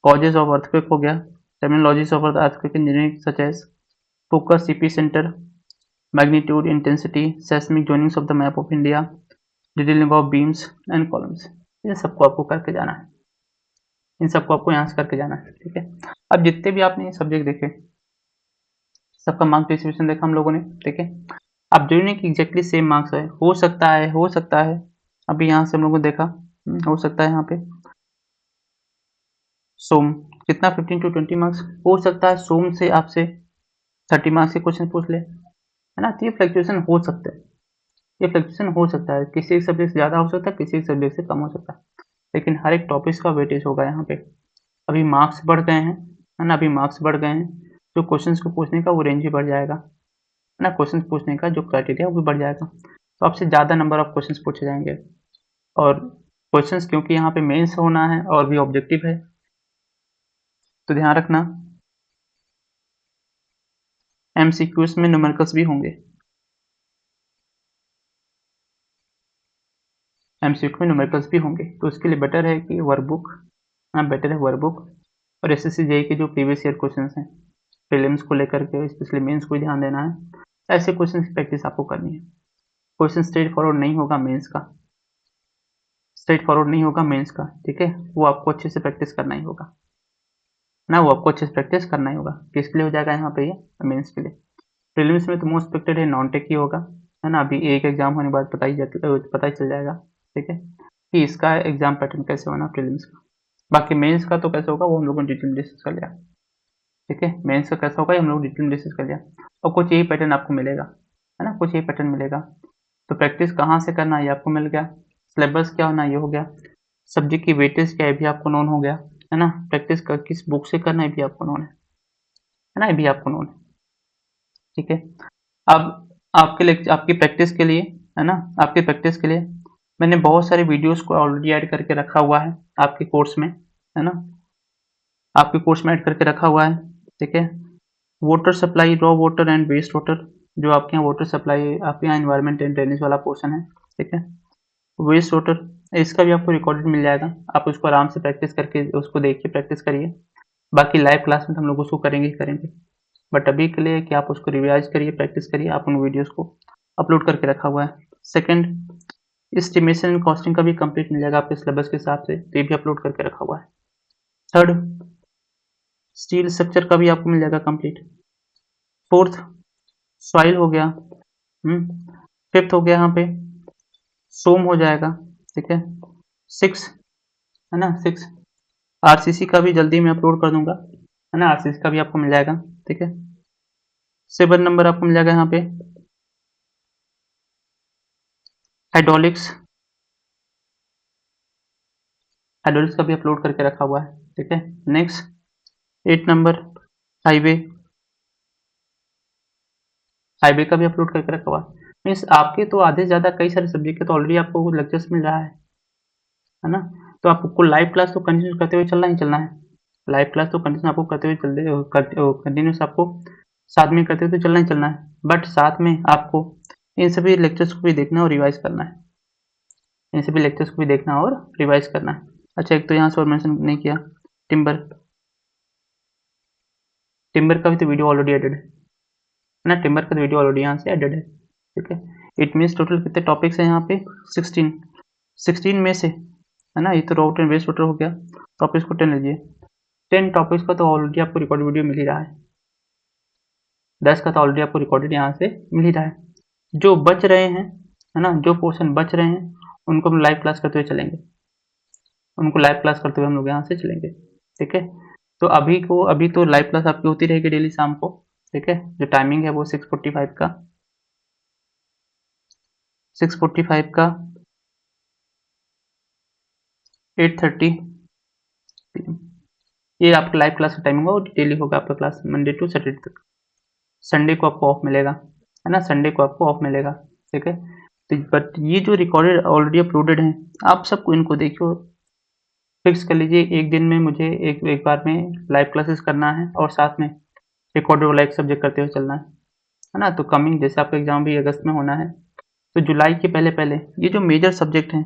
कॉजेज ऑफ अर्थक्वेक हो गया, terminologies of earthquake engineering such as focus, epicentre, magnitude, intensity, seismic zonings of the map of India, detailing of beams and columns, ये सबको आपको करके जाना है, इन सबको आपको यहाँ से करके जाना है, ठीक है। अब जितने भी आपने सब्जेक्ट देखे, सबका मार्क्स डिस्ट्रीब्यूशन देखा हम लोगों ने, ठीक है। अब जरूरी नहीं कि एग्जैक्टली सेम मार्क्स है, हो सकता है अभी यहाँ से हम लोगों ने देखा, हो सकता है यहाँ पे सोम कितना 15 to 20 मार्क्स, हो सकता है सोम से आपसे 30 मार्क्स के क्वेश्चन पूछ ले, है ना। तो ये फ्लक्चुएशन हो सकते हैं, ये फ्लक्चुएशन हो सकता है, किसी एक सब्जेक्ट से ज़्यादा हो सकता है, किसी एक सब्जेक्ट से कम हो सकता है, लेकिन हर एक टॉपिक का वेटेज होगा यहाँ पे। अभी मार्क्स बढ़ गए हैं, है ना, अभी मार्क्स बढ़ गए हैं, जो क्वेश्चन को पूछने का वो रेंज ही बढ़ जाएगा, है ना, क्वेश्चन पूछने का जो क्राइटेरिया वो बढ़ जाएगा, तो आपसे ज़्यादा नंबर ऑफ क्वेश्चन पूछे जाएंगे। और क्वेश्चंस क्योंकि यहाँ पे मेंस होना है और भी ऑब्जेक्टिव है, तो ध्यान रखना MCQs में न्यूमेरिकल्स भी होंगे, MCQ में न्यूमेरिकल्स भी होंगे, तो उसके लिए बेटर है कि वर्कबुक, बेटर है वर्कबुक और SSC JEE के जो प्रीवियस ईयर क्वेश्चंस हैं प्रीलिम्स को लेकर के, स्पेशली मेंस को ध्यान देना है, ऐसे क्वेश्चन की प्रैक्टिस आपको करनी है। क्वेश्चन स्ट्रेट फॉरवर्ड नहीं होगा मेंस का, स्ट्रेट फॉरवर्ड नहीं होगा मेंस का, ठीक है। वो आपको अच्छे से प्रैक्टिस करना ही होगा ना, वो आपको अच्छे से प्रैक्टिस करना ही होगा। किसके लिए हो जाएगा यहाँ पे ये, मेंस के लिए। प्रीलिम्स में तो मोस्ट एक्सपेक्टेड है नॉन टेक ही होगा, है ना। अभी एक एग्जाम होने के बाद पता ही चल जाएगा, ठीक है, कि इसका एग्जाम पैटर्न कैसे होना प्रीलिम्स का। बाकी मेंस का तो कैसे होगा वो हम लोगों ने डिटेल में डिस्कस कर लिया, ठीक है। मेंस का कैसा होगा ये हम लोग डिटेल में डिस्कस कर लिया। और कुछ यही पैटर्न आपको मिलेगा, है ना, कुछ यही पैटर्न मिलेगा। तो प्रैक्टिस कहाँ से करना है ये आपको मिल गया, सिलेबस क्या होना ये हो गया, सब्जेक्ट की वेटेज क्या है भी आपको नोन हो गया, है ना। प्रैक्टिस किस बुक से करना है भी आपको नोन है ना, ये भी आपको नोन है, ठीक है। अब आपकी प्रैक्टिस के लिए, है ना, आपकी प्रैक्टिस के लिए मैंने बहुत सारे वीडियोस को ऑलरेडी ऐड करके रखा हुआ है आपके कोर्स में, है ना, आपके कोर्स में ऐड करके रखा हुआ है, ठीक है। Water supply, raw water and waste water, जो आपके यहाँ वाटर सप्लाई, आपके यहाँ एनवायरमेंट एंड ड्रेनेज वाला पोर्शन है, ठीक है। वेस्ट वाटर इसका भी आपको रिकॉर्डेड मिल जाएगा, आप उसको आराम से प्रैक्टिस करके उसको देखिए, प्रैक्टिस करिए। बाकी लाइव क्लास में तो हम लोग उसको करेंगे ही करेंगे, बट अभी के लिए कि आप उसको रिवाइज करिए, प्रैक्टिस करिए। आप उन वीडियोस को अपलोड करके रखा हुआ है। सेकंड, एस्टिमेशन एंड कॉस्टिंग का भी कंप्लीट मिल जाएगा आपके सिलेबस के हिसाब से, तो ये भी अपलोड करके रखा हुआ है। थर्ड, स्टील स्ट्रक्चर का भी आपको मिल जाएगा कंप्लीट। फोर्थ, सॉइल हो गया। फिफ्थ हो गया यहाँ पे सोम हो जाएगा, ठीक है। सिक्स, है ना, सिक्स आरसीसी का भी जल्दी मैं अपलोड कर दूंगा, है ना, आरसीसी का भी आपको मिल जाएगा, ठीक है। 7 नंबर आपको मिल जाएगा यहाँ पे हाइड्रोलिक्स, हाइड्रोलिक्स का भी अपलोड करके रखा हुआ है, ठीक है। नेक्स्ट 8 नंबर हाईवे, हाईवे का भी अपलोड करके रखा हुआ है। मीन्स आपके तो आधे से ज़्यादा कई सारे सब्जेक्ट के तो ऑलरेडी आपको लेक्चर्स मिल रहा है ना। तो आपको लाइव क्लास तो कंटिन्यू करते हुए चलना ही चलना है, लाइव क्लास तो कंटिन्यू आपको करते हुए कंटिन्यूस आपको साथ में करते हुए तो चलना ही चलना है, बट साथ में आपको इन सभी लेक्चर्स को भी देखना और रिवाइज करना है, इन सभी लेक्चर्स को भी देखना और रिवाइज करना है। अच्छा, एक तो यहाँ से और मेंशन नहीं किया, टिम्बर, टिम्बर का भी तो वीडियो ऑलरेडी एडेड है ना, टिम्बर का तो वीडियो ऑलरेडी यहाँ से एडेड है, ठीक है। इट मीन्स टोटल कितने टॉपिक्स हैं यहाँ पे, 16, 16 में से, है ना, ये तो रॉ एंड वेस्ट वाटर हो गया, टॉपिक्स को 10 लीजिए, 10 टॉपिक्स का तो ऑलरेडी आपको रिकॉर्ड वीडियो मिल ही रहा है, 10 का तो ऑलरेडी आपको रिकॉर्डेड यहाँ से मिल ही रहा है। जो बच रहे हैं, है ना, जो पोर्शन बच रहे हैं उनको हम लाइव क्लास करते हुए चलेंगे, उनको लाइव क्लास करते हुए हम लोग यहाँ से चलेंगे, ठीक है। तो अभी तो लाइव क्लास आपकी होती रहेगी डेली शाम को, ठीक है। जो टाइमिंग है वो 6:45 का, 6:45 का 8:30 ये आपका लाइव क्लास का टाइमिंग होगा, डेली होगा आपका क्लास मंडे टू सैटरडे तक। संडे को आपको ऑफ मिलेगा, है ना, संडे को आपको ऑफ मिलेगा, ठीक है। तो बट ये जो रिकॉर्डेड ऑलरेडी अपलोडेड हैं, आप सबको इनको देखियो, फिक्स कर लीजिए एक दिन में मुझे एक बार में लाइव क्लासेस करना है और साथ में रिकॉर्डेड वाला एक सब्जेक्ट करते हुए चलना है ना। तो कमिंग जैसे आपका एग्जाम भी अगस्त में होना है, तो जुलाई के पहले पहले ये जो मेजर सब्जेक्ट हैं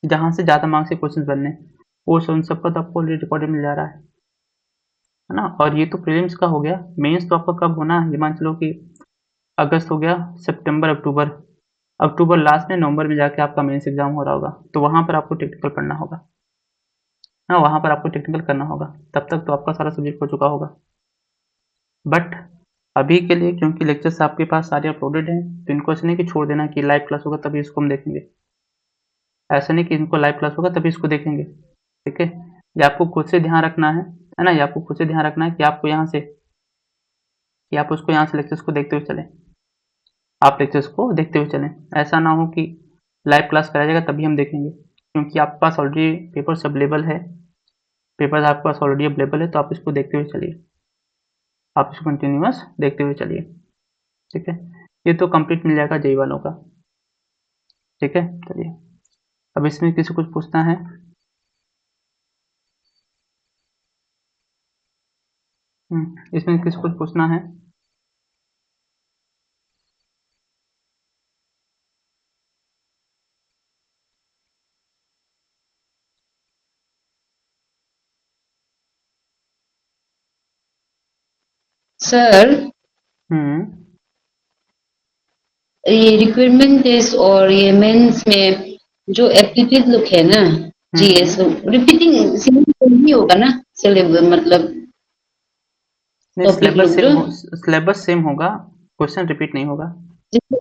जहाँ से ज़्यादा मार्क्स के क्वेश्चन बनने, वो उन सबका तो आपको ऑलरेडी रिकॉर्डेड मिल जा रहा है ना। और ये तो प्रीलिम्स का हो गया, मेंस तो आपका कब होना है, ये मान चलो कि अगस्त हो गया, सितंबर, अक्टूबर, अक्टूबर लास्ट में नवंबर में जाके आपका मेंस एग्जाम हो रहा होगा, तो वहाँ पर आपको टेक्निकल पढ़ना होगा, हाँ, वहाँ पर आपको टेक्निकल करना होगा, तब तक तो आपका सारा सब्जेक्ट हो चुका होगा। बट अभी के लिए क्योंकि लेक्चर्स आपके पास सारे अपलोडेड हैं, तो इनको ऐसे नहीं कि छोड़ देना कि लाइव क्लास होगा तभी इसको हम देखेंगे, ऐसा नहीं कि इनको लाइव क्लास होगा तभी इसको देखेंगे, ठीक है। ये आपको खुद से ध्यान रखना है ना, ये आपको खुद से ध्यान रखना है कि आपको यहाँ से, कि आप उसको यहाँ से लेक्चर्स को देखते हुए चलें, आप लेक्चर्स को देखते हुए चलें। ऐसा ना हो कि लाइव क्लास कराया जाएगा तभी हम देखेंगे, क्योंकि आपके पास ऑलरेडी पेपर्स अवेलेबल है, पेपर्स आपके पास ऑलरेडी अवेलेबल है, तो आप इसको देखते हुए चलिए, आप इसको कंटिन्यूअस देखते हुए चलिए, ठीक है। ये तो कंप्लीट मिल जाएगा जेई वालों का, ठीक है। चलिए, अब इसमें किसी कुछ पूछना है? इसमें किसी कुछ पूछना है? सर, हम्म ये रिक्वायरमेंट टेस्ट और ये मेंस में जो एप्टीट्यूड लुक है ना, जीएस रिपीटिंग नहीं होगा ना सिलेबस, मतलब नहीं, टॉपिक लोग जो सिलेबस सेम होगा, क्वेश्चन रिपीट नहीं होगा। जैसे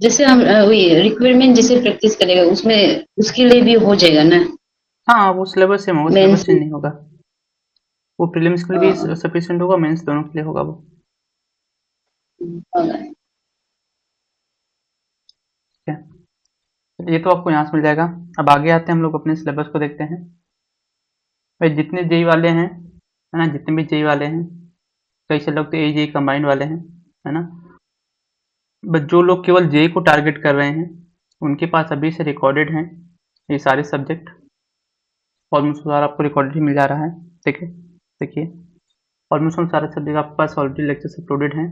जैसे हम वही रिक्वायरमेंट जैसे प्रैक्टिस करेगा उसमें उसके लिए भी हो जाएगा ना हाँ, वो सिलेबस सेम होगा, सिलेबस मेंस चेंज में। नहीं होगा। वो प्रीलिम्स के लिए भी हाँ, सफिशिएंट होगा, मेंस दोनों के लिए होगा वो। हाँ, ठीक है, ये तो आपको यहाँ से मिल जाएगा। अब आगे आते हैं, हम लोग अपने सिलेबस को देखते हैं। भाई जितने जेई वाले हैं, है ना, जितने भी जेई वाले हैं, कई से लोग तो ए जेई कंबाइंड वाले हैं, है ना, बट जो लोग केवल जेई को टारगेट कर रहे हैं, उनके पास अभी से रिकॉर्डेड हैं ये सारे सब्जेक्ट। ऑलमोस्ट सारा आपको रिकॉर्डेड ही मिल जा रहा है। ठीक है, देखिए, ऑलमोस्ट सारे सब्जेक्ट आपके पास ऑलरेडी लेक्चर्स अपलोडेड हैं।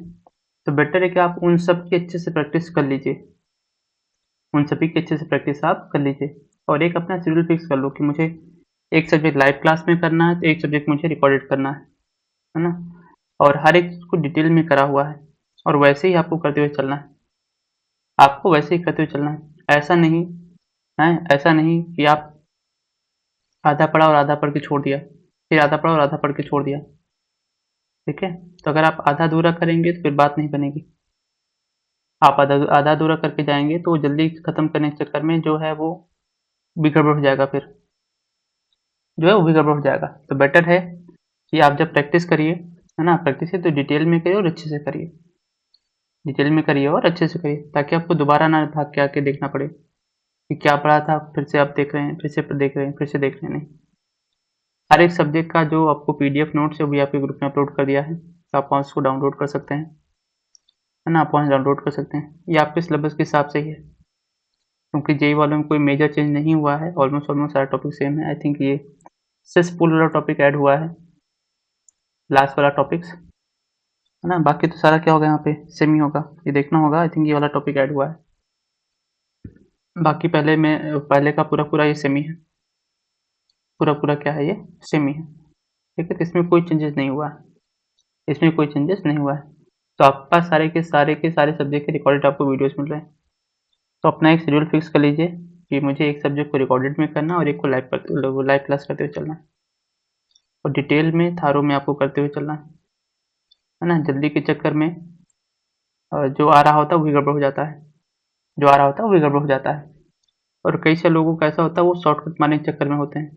तो बेटर है कि आप उन सब की अच्छे से प्रैक्टिस कर लीजिए, उन सभी की अच्छे से प्रैक्टिस आप कर लीजिए, और एक अपना शेड्यूल फिक्स कर लो कि मुझे एक सब्जेक्ट लाइव क्लास में करना है, तो एक सब्जेक्ट मुझे रिकॉर्डेड करना है ना, और हर एक चीज़ को डिटेल में करा हुआ है, और वैसे ही आपको करते हुए चलना है, आपको वैसे ही करते हुए चलना है। ऐसा नहीं है, ऐसा नहीं कि आप आधा पढ़ा और आधा पढ़ के छोड़ दिया, फिर आधा पढ़ा और आधा पढ़ के छोड़ दिया। ठीक है, तो अगर आप आधा अधूरा करेंगे तो फिर बात नहीं बनेगी। आप आधा आधा अधूरा करके जाएंगे तो जल्दी खत्म करने के चक्कर में जो है वो भी गड़बड़ हो जाएगा, फिर जो है वो भी गड़बड़ हो जाएगा। तो बेटर है कि आप जब प्रैक्टिस करिए, है ना, प्रैक्टिस है तो डिटेल में करिए और अच्छे से करिए, डिटेल में करिए और अच्छे से करिए, ताकि आपको दोबारा ना भाग के आके देखना पड़े कि क्या पढ़ा था, फिर से आप देख रहे हैं, फिर से देख रहे हैं, फिर से देख रहे हैं, नहीं। हर एक सब्जेक्ट का जो आपको पीडीएफ नोट्स है वो भी आपके ग्रुप में अपलोड कर दिया है, तो आप वहाँ उसको डाउनलोड कर सकते हैं, है ना, आप वहाँ डाउनलोड कर सकते हैं। ये आपके सिलेबस के हिसाब से ही है, क्योंकि जेई वालों में कोई मेजर चेंज नहीं हुआ है, ऑलमोस्ट ऑलमोस्ट सारा टॉपिक सेम है। आई थिंक ये सिर्फ पूल वाला टॉपिक ऐड हुआ है, लास्ट वाला टॉपिक्स, है ना, बाकी तो सारा क्या होगा यहाँ पे सेम ही होगा, ये देखना होगा। आई थिंक ये वाला टॉपिक ऐड हुआ है, बाकी पहले का पूरा पूरा ये सेम ही है, पूरा पूरा क्या है, ये सेम ही है। ठीक है, तो इसमें कोई चेंजेस नहीं हुआ है, इसमें कोई चेंजेस नहीं हुआ है। तो आपके पास सारे सब्जेक्ट के रिकॉर्डेड आपको वीडियोस मिल रहे हैं। तो अपना एक शेड्यूल फिक्स कर लीजिए कि मुझे एक सब्जेक्ट को रिकॉर्डेड में करना और एक को लाइव क्लास करते हुए चलना है, और डिटेल में थारों में आपको करते हुए चलना है ना। जल्दी के चक्कर में जो आ रहा होता है वही गड़बड़ हो जाता है, जो आ रहा होता है वही गड़बड़ हो जाता है। और कई से लोगों का ऐसा होता है, वो शॉर्टकट मारने के चक्कर में होते हैं,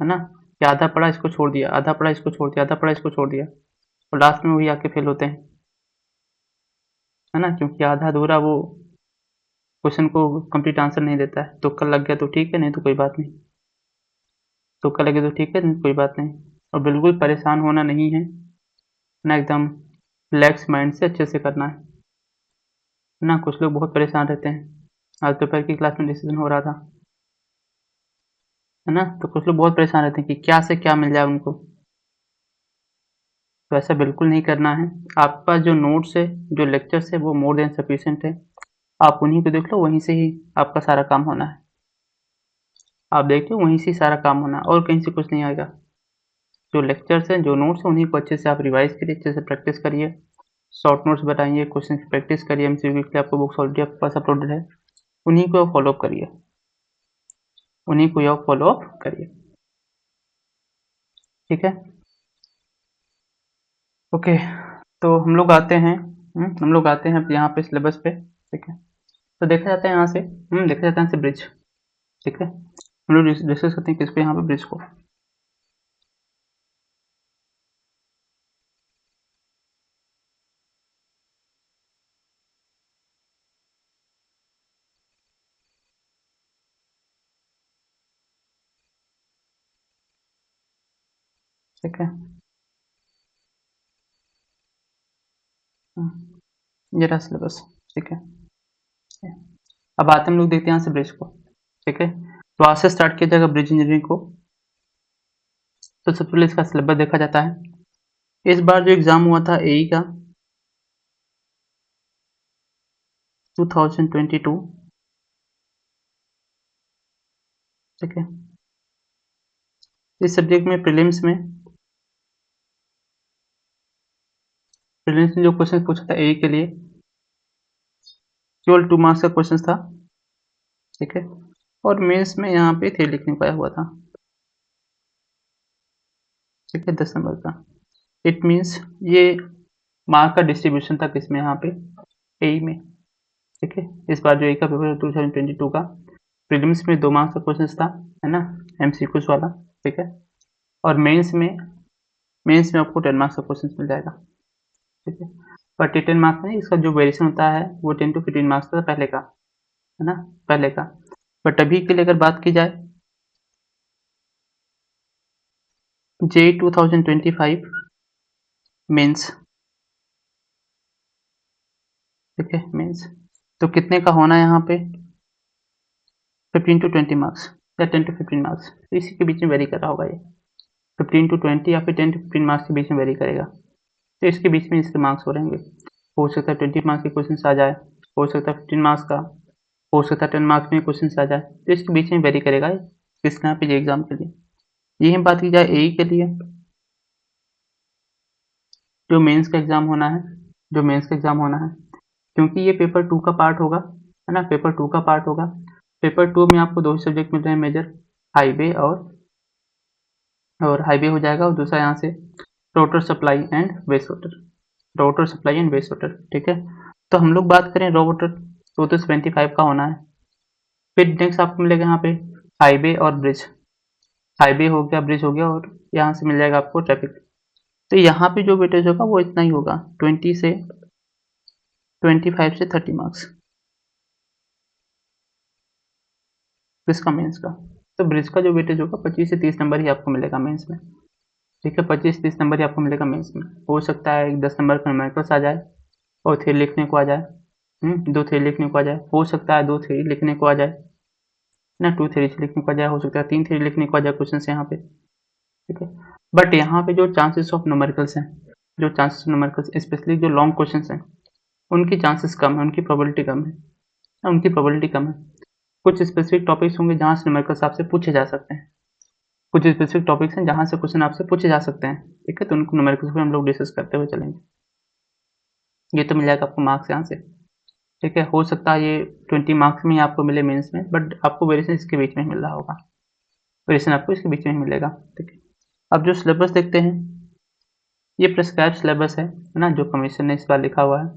है ना, कि आधा पढ़ा इसको छोड़ दिया, आधा पढ़ा इसको छोड़ दिया, आधा पढ़ा इसको छोड़ दिया, और लास्ट में वही आके फेल होते हैं, है ना, क्योंकि आधा अधूरा वो क्वेश्चन को कंप्लीट आंसर नहीं देता है। तुक्का लग गया तो ठीक है, नहीं तो कोई बात नहीं, तुक्का लगे तो ठीक है, नहीं तो कोई बात नहीं। और बिल्कुल परेशान होना नहीं है ना, एकदम रिलैक्स माइंड से अच्छे से करना है ना। कुछ लोग बहुत परेशान रहते हैं, आज दोपहर की क्लास में डिसीजन हो रहा था, है ना, तो कुछ लोग बहुत परेशान रहते हैं कि क्या से क्या मिल जाए उनको। तो ऐसा बिल्कुल नहीं करना है। आपके पास जो नोट्स है, जो लेक्चर्स है, वो मोर देन सफिशिएंट है, आप उन्हीं को देख लो, वहीं से ही आपका सारा काम होना है। आप देख लो, वहीं से ही सारा काम होना है, और कहीं से कुछ नहीं आएगा। जो लेक्चर्स हैं, जो नोट्स हैं, उन्हीं को अच्छे से आप रिवाइज करिए, अच्छे से प्रैक्टिस करिए, शॉर्ट नोट्स बनाइए, क्वेश्चन की प्रैक्टिस करिए, एमसीक्यू के लिए आपको बुक्स ऑलरेडी आपके पास अपलोडेड है, उन्हीं को फॉलो अप करिए, उन्हीं को आप फॉलो अप करिए। ठीक है, ओके। तो हम लोग आते हैं, हम लोग आते हैं यहाँ पे सिलेबस पे। ठीक है, तो देखा जाता है यहाँ से, देखा जाता है यहाँ से ब्रिज। ठीक है, हम लोग डिस्कस करते हैं किसको, यहाँ पे ब्रिज को। ठीक है, ये रहा सिलेबस। ठीक है, अब आते हैं, हम लोग देखते हैं यहाँ से ब्रिज को। ठीक है, तो आज से स्टार्ट किया जाएगा ब्रिज इंजीनियरिंग को। तो सबसे पहले इसका सिलेबस देखा जाता है। इस बार जो एग्जाम हुआ था एई का 2022, ठीक है, इस सब्जेक्ट में प्रीलिम्स में जो क्वेश्चन पूछा था एई के लिए, केवल 2 मार्क्स का क्वेश्चन था। ठीक है, और मेंस में यहाँ पे थे लिखने को आया हुआ था, ठीक है, 10 नंबर का। इट मीन्स ये मार्क का डिस्ट्रीब्यूशन था किसमें, यहाँ पे ए में, ठीक है। इस बार जो ए का पेपर है 2022 का, प्रीलिम्स में 2 मार्क्स का क्वेश्चन था, है ना, एमसीक्यूज वाला, ठीक है। और मेंस में आपको 10 मार्क्स का क्वेश्चन मिल जाएगा, ठीक है। बट ये 10 मार्क्स में इसका जो वेरिएशन होता है वो 10 to 15 मार्क्स का पहले का, है ना, पहले का। बट अभी के लिए अगर बात की जाए, जेई 2025 मेंस, ठीक है, मेंस तो कितने का होना है यहाँ पे, 15 to 20 मार्क्स या 10 to 15 मार्क्स, तो इसी के बीच में वेरी कर रहा होगा ये, 15 to 20 या फिर 10 to 15 मार्क्स के बीच में वेरी करेगा। तो इसके बीच में इसके मार्क्स हो रहेंगे, हो सकता है 20 मार्क्स के क्वेश्चन आ जाए, हो सकता है 15 मार्क्स का, हो सकता है 10 मार्क्स में क्वेश्चन आ जाए, तो इसके बीच में वेरी करेगा किसके यहाँ पे एग्जाम के लिए। यही बात की जाए ए के लिए, जो मेंस का एग्जाम होना है, जो मेंस का एग्जाम होना है, क्योंकि ये पेपर 2 का पार्ट होगा, है ना, पेपर 2 का पार्ट होगा। पेपर 2 में आपको 2 सब्जेक्ट मिल रहे हैं मेजर, हाईवे और हाईवे हो जाएगा, और दूसरा यहाँ से water supply and waste water, water supply and waste water, ठीक है। तो हम लोग बात करें रो वाटर, तो 75 का होना है। फिर नेक्स्ट आपको मिलेगा यहाँ पे हाईवे और ब्रिज, हाईवे हो गया, ब्रिज हो गया, और यहाँ से मिल जाएगा आपको ट्रैफिक। तो यहाँ पे जो वेटेज होगा वो इतना ही होगा, 25 से 30 मार्क्स ब्रिज का, मेंस का। तो ब्रिज का जो वेटेज होगा 25 से 30 नंबर ही आपको मिलेगा मेंस में, ठीक है, 25-30 नंबर ही आपको मिलेगा मेंस में। हो सकता है 10 नंबर का न्यूमेरिकल्स आ जाए और थ्योरी लिखने को आ जाए, 2 थ्योरी लिखने को आ जाए, हो सकता है 2 थ्योरी लिखने को आ जाए ना, 2 थ्योरी लिखने को आ जाए, हो सकता है 3 थ्योरी लिखने को आ जाए क्वेश्चन यहाँ पे, ठीक है। बट यहाँ पे जो चांसेस ऑफ न्यूमेरिकल्स हैं, जो चांसेस ऑफ न्यूमेरिकल्स स्पेशली जो लॉन्ग क्वेश्चन हैं, उनकी चांसेस कम है, उनकी प्रोबेबिलिटी कम है, उनकी प्रोबेबिलिटी कम है। कुछ स्पेसिफिक टॉपिक्स होंगे जहाँ से न्यूमेरिकल्स आपसे पूछे जा सकते हैं, कुछ स्पेसिफिक टॉपिक्स हैं जहाँ से क्वेश्चन आपसे पूछे जा सकते हैं, ठीक है, तो उनको न्यूमेरिकल्स पे हम लोग डिस्कस करते हुए चलेंगे। ये तो मिल जाएगा आपको मार्क्स यहाँ से, ठीक है। हो सकता है ये 20 मार्क्स में ही आपको मिले मेंस में, बट आपको वेरिएशन इसके बीच में ही मिल रहा होगा, वेरिएशन आपको इसके बीच में ही मिलेगा, ठीक है। अब जो सिलेबस देखते हैं, ये प्रिस्क्राइब सिलेबस है ना, जो कमीशन ने इस बार लिखा हुआ है।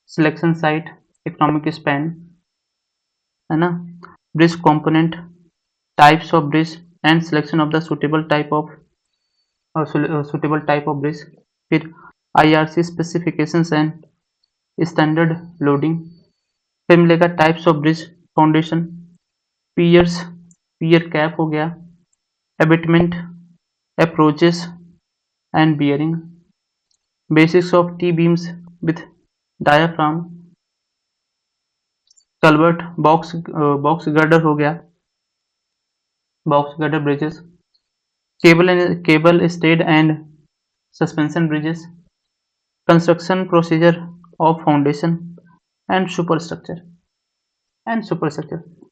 सिलेक्शन साइट, इकोनॉमिक स्पैन, है ना, bridge component, types of bridge and selection of the suitable type of bridge, फिर IRC specifications and standard loading, फिर मिलेगा types of bridge, foundation, piers, pier cap हो गया, abutment, approaches and bearing, basics of T beams with diaphragm, culvert, box girder हो गया, box girder bridges, cable stayed and suspension bridges, construction procedure of foundation and super structure.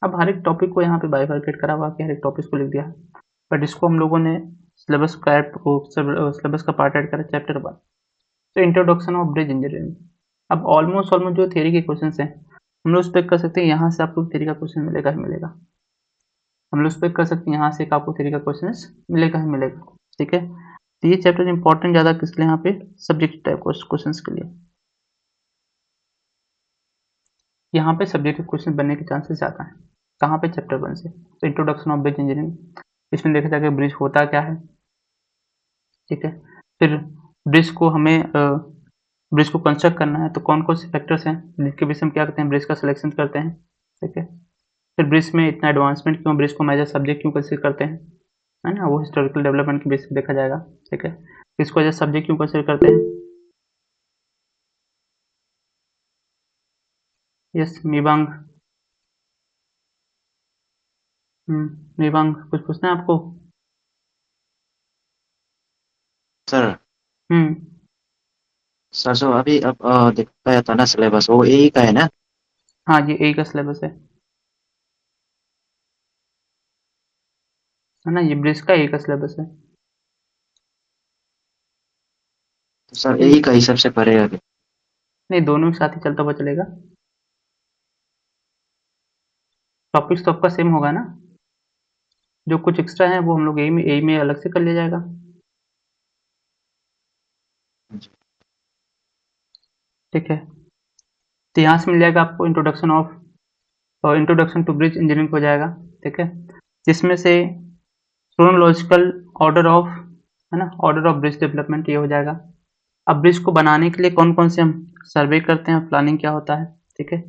अब हर एक topic को यहाँ पे बाइफरकेट करा हुआ कि हर एक टॉपिक को लिख दिया है, बट इसको हम लोगों ने सिलेबस का पार्ट ऐड करा चैप्टर 1, तो इंट्रोडक्शन ऑफ ब्रिज इंजीनियरिंग। अब ऑलमोस्ट जो थ्योरी के क्वेश्चन हैं हम लोग उस पर कर सकते हैं, यहाँ से आपको थ्योरी का क्वेश्चन मिलेगा ही मिलेगा, हम लोग उस पर कर सकते हैं, यहाँ से आपको थ्योरी का क्वेश्चन मिलेगा ही मिलेगा, ठीक है। तो ये चैप्टर इंपॉर्टेंट ज़्यादा किस लिए, यहाँ पे सब्जेक्ट टाइप क्वेश्चन के लिए, यहाँ पे सब्जेक्टिव क्वेश्चन बनने के चांसेस ज़्यादा हैं। कहाँ पे, चैप्टर 1 से। तो इंट्रोडक्शन ऑफ ब्रिज इंजीनियरिंग, इसमें देखा जाएगा ब्रिज होता क्या है, ठीक है। फिर ब्रिज को हमें ब्रिज को कंस्ट्रक्ट करना है तो कौन कौन से फैक्टर्स हैं जिसके बेस हम क्या करते हैं, ब्रिज का सिलेक्शन करते हैं, ठीक है। फिर ब्रिज में इतना एडवांसमेंट क्यों, ब्रिज को मेजर सब्जेक्ट क्यों कंसिडर करते हैं, है ना, वो हिस्टोरिकल डेवलपमेंट के बेस पे देखा जाएगा, ठीक है। इसको एज सब्जेक्ट क्यों कंसिडर करते हैं, यस मीबांग, मीबांग कुछ पूछना है आपको, सर हम्म सर जो अभी अब दिखाया था ना सिलेबस, वो यही का है ना? हाँ जी, ए का सिलेबस है ना, ये ब्रिज का ए का सिलेबस है। तो सर यही का हिसाब से पढ़ेगा अभी। नहीं, दोनों के साथ ही चलता हुआ चलेगा, टॉपिक्स तो आपका सेम होगा ना, जो कुछ एक्स्ट्रा है वो हम लोग ए में अलग से कर लिया जाएगा। ठीक है, तो यहाँ से मिल जाएगा आपको इंट्रोडक्शन टू ब्रिज इंजीनियरिंग हो जाएगा। ठीक है, जिसमें से क्रोनोलॉजिकल ऑर्डर ऑफ, है ना, ऑर्डर ऑफ ब्रिज डेवलपमेंट ये हो जाएगा। अब ब्रिज को बनाने के लिए कौन कौन से हम सर्वे करते हैं, प्लानिंग क्या होता है। ठीक है,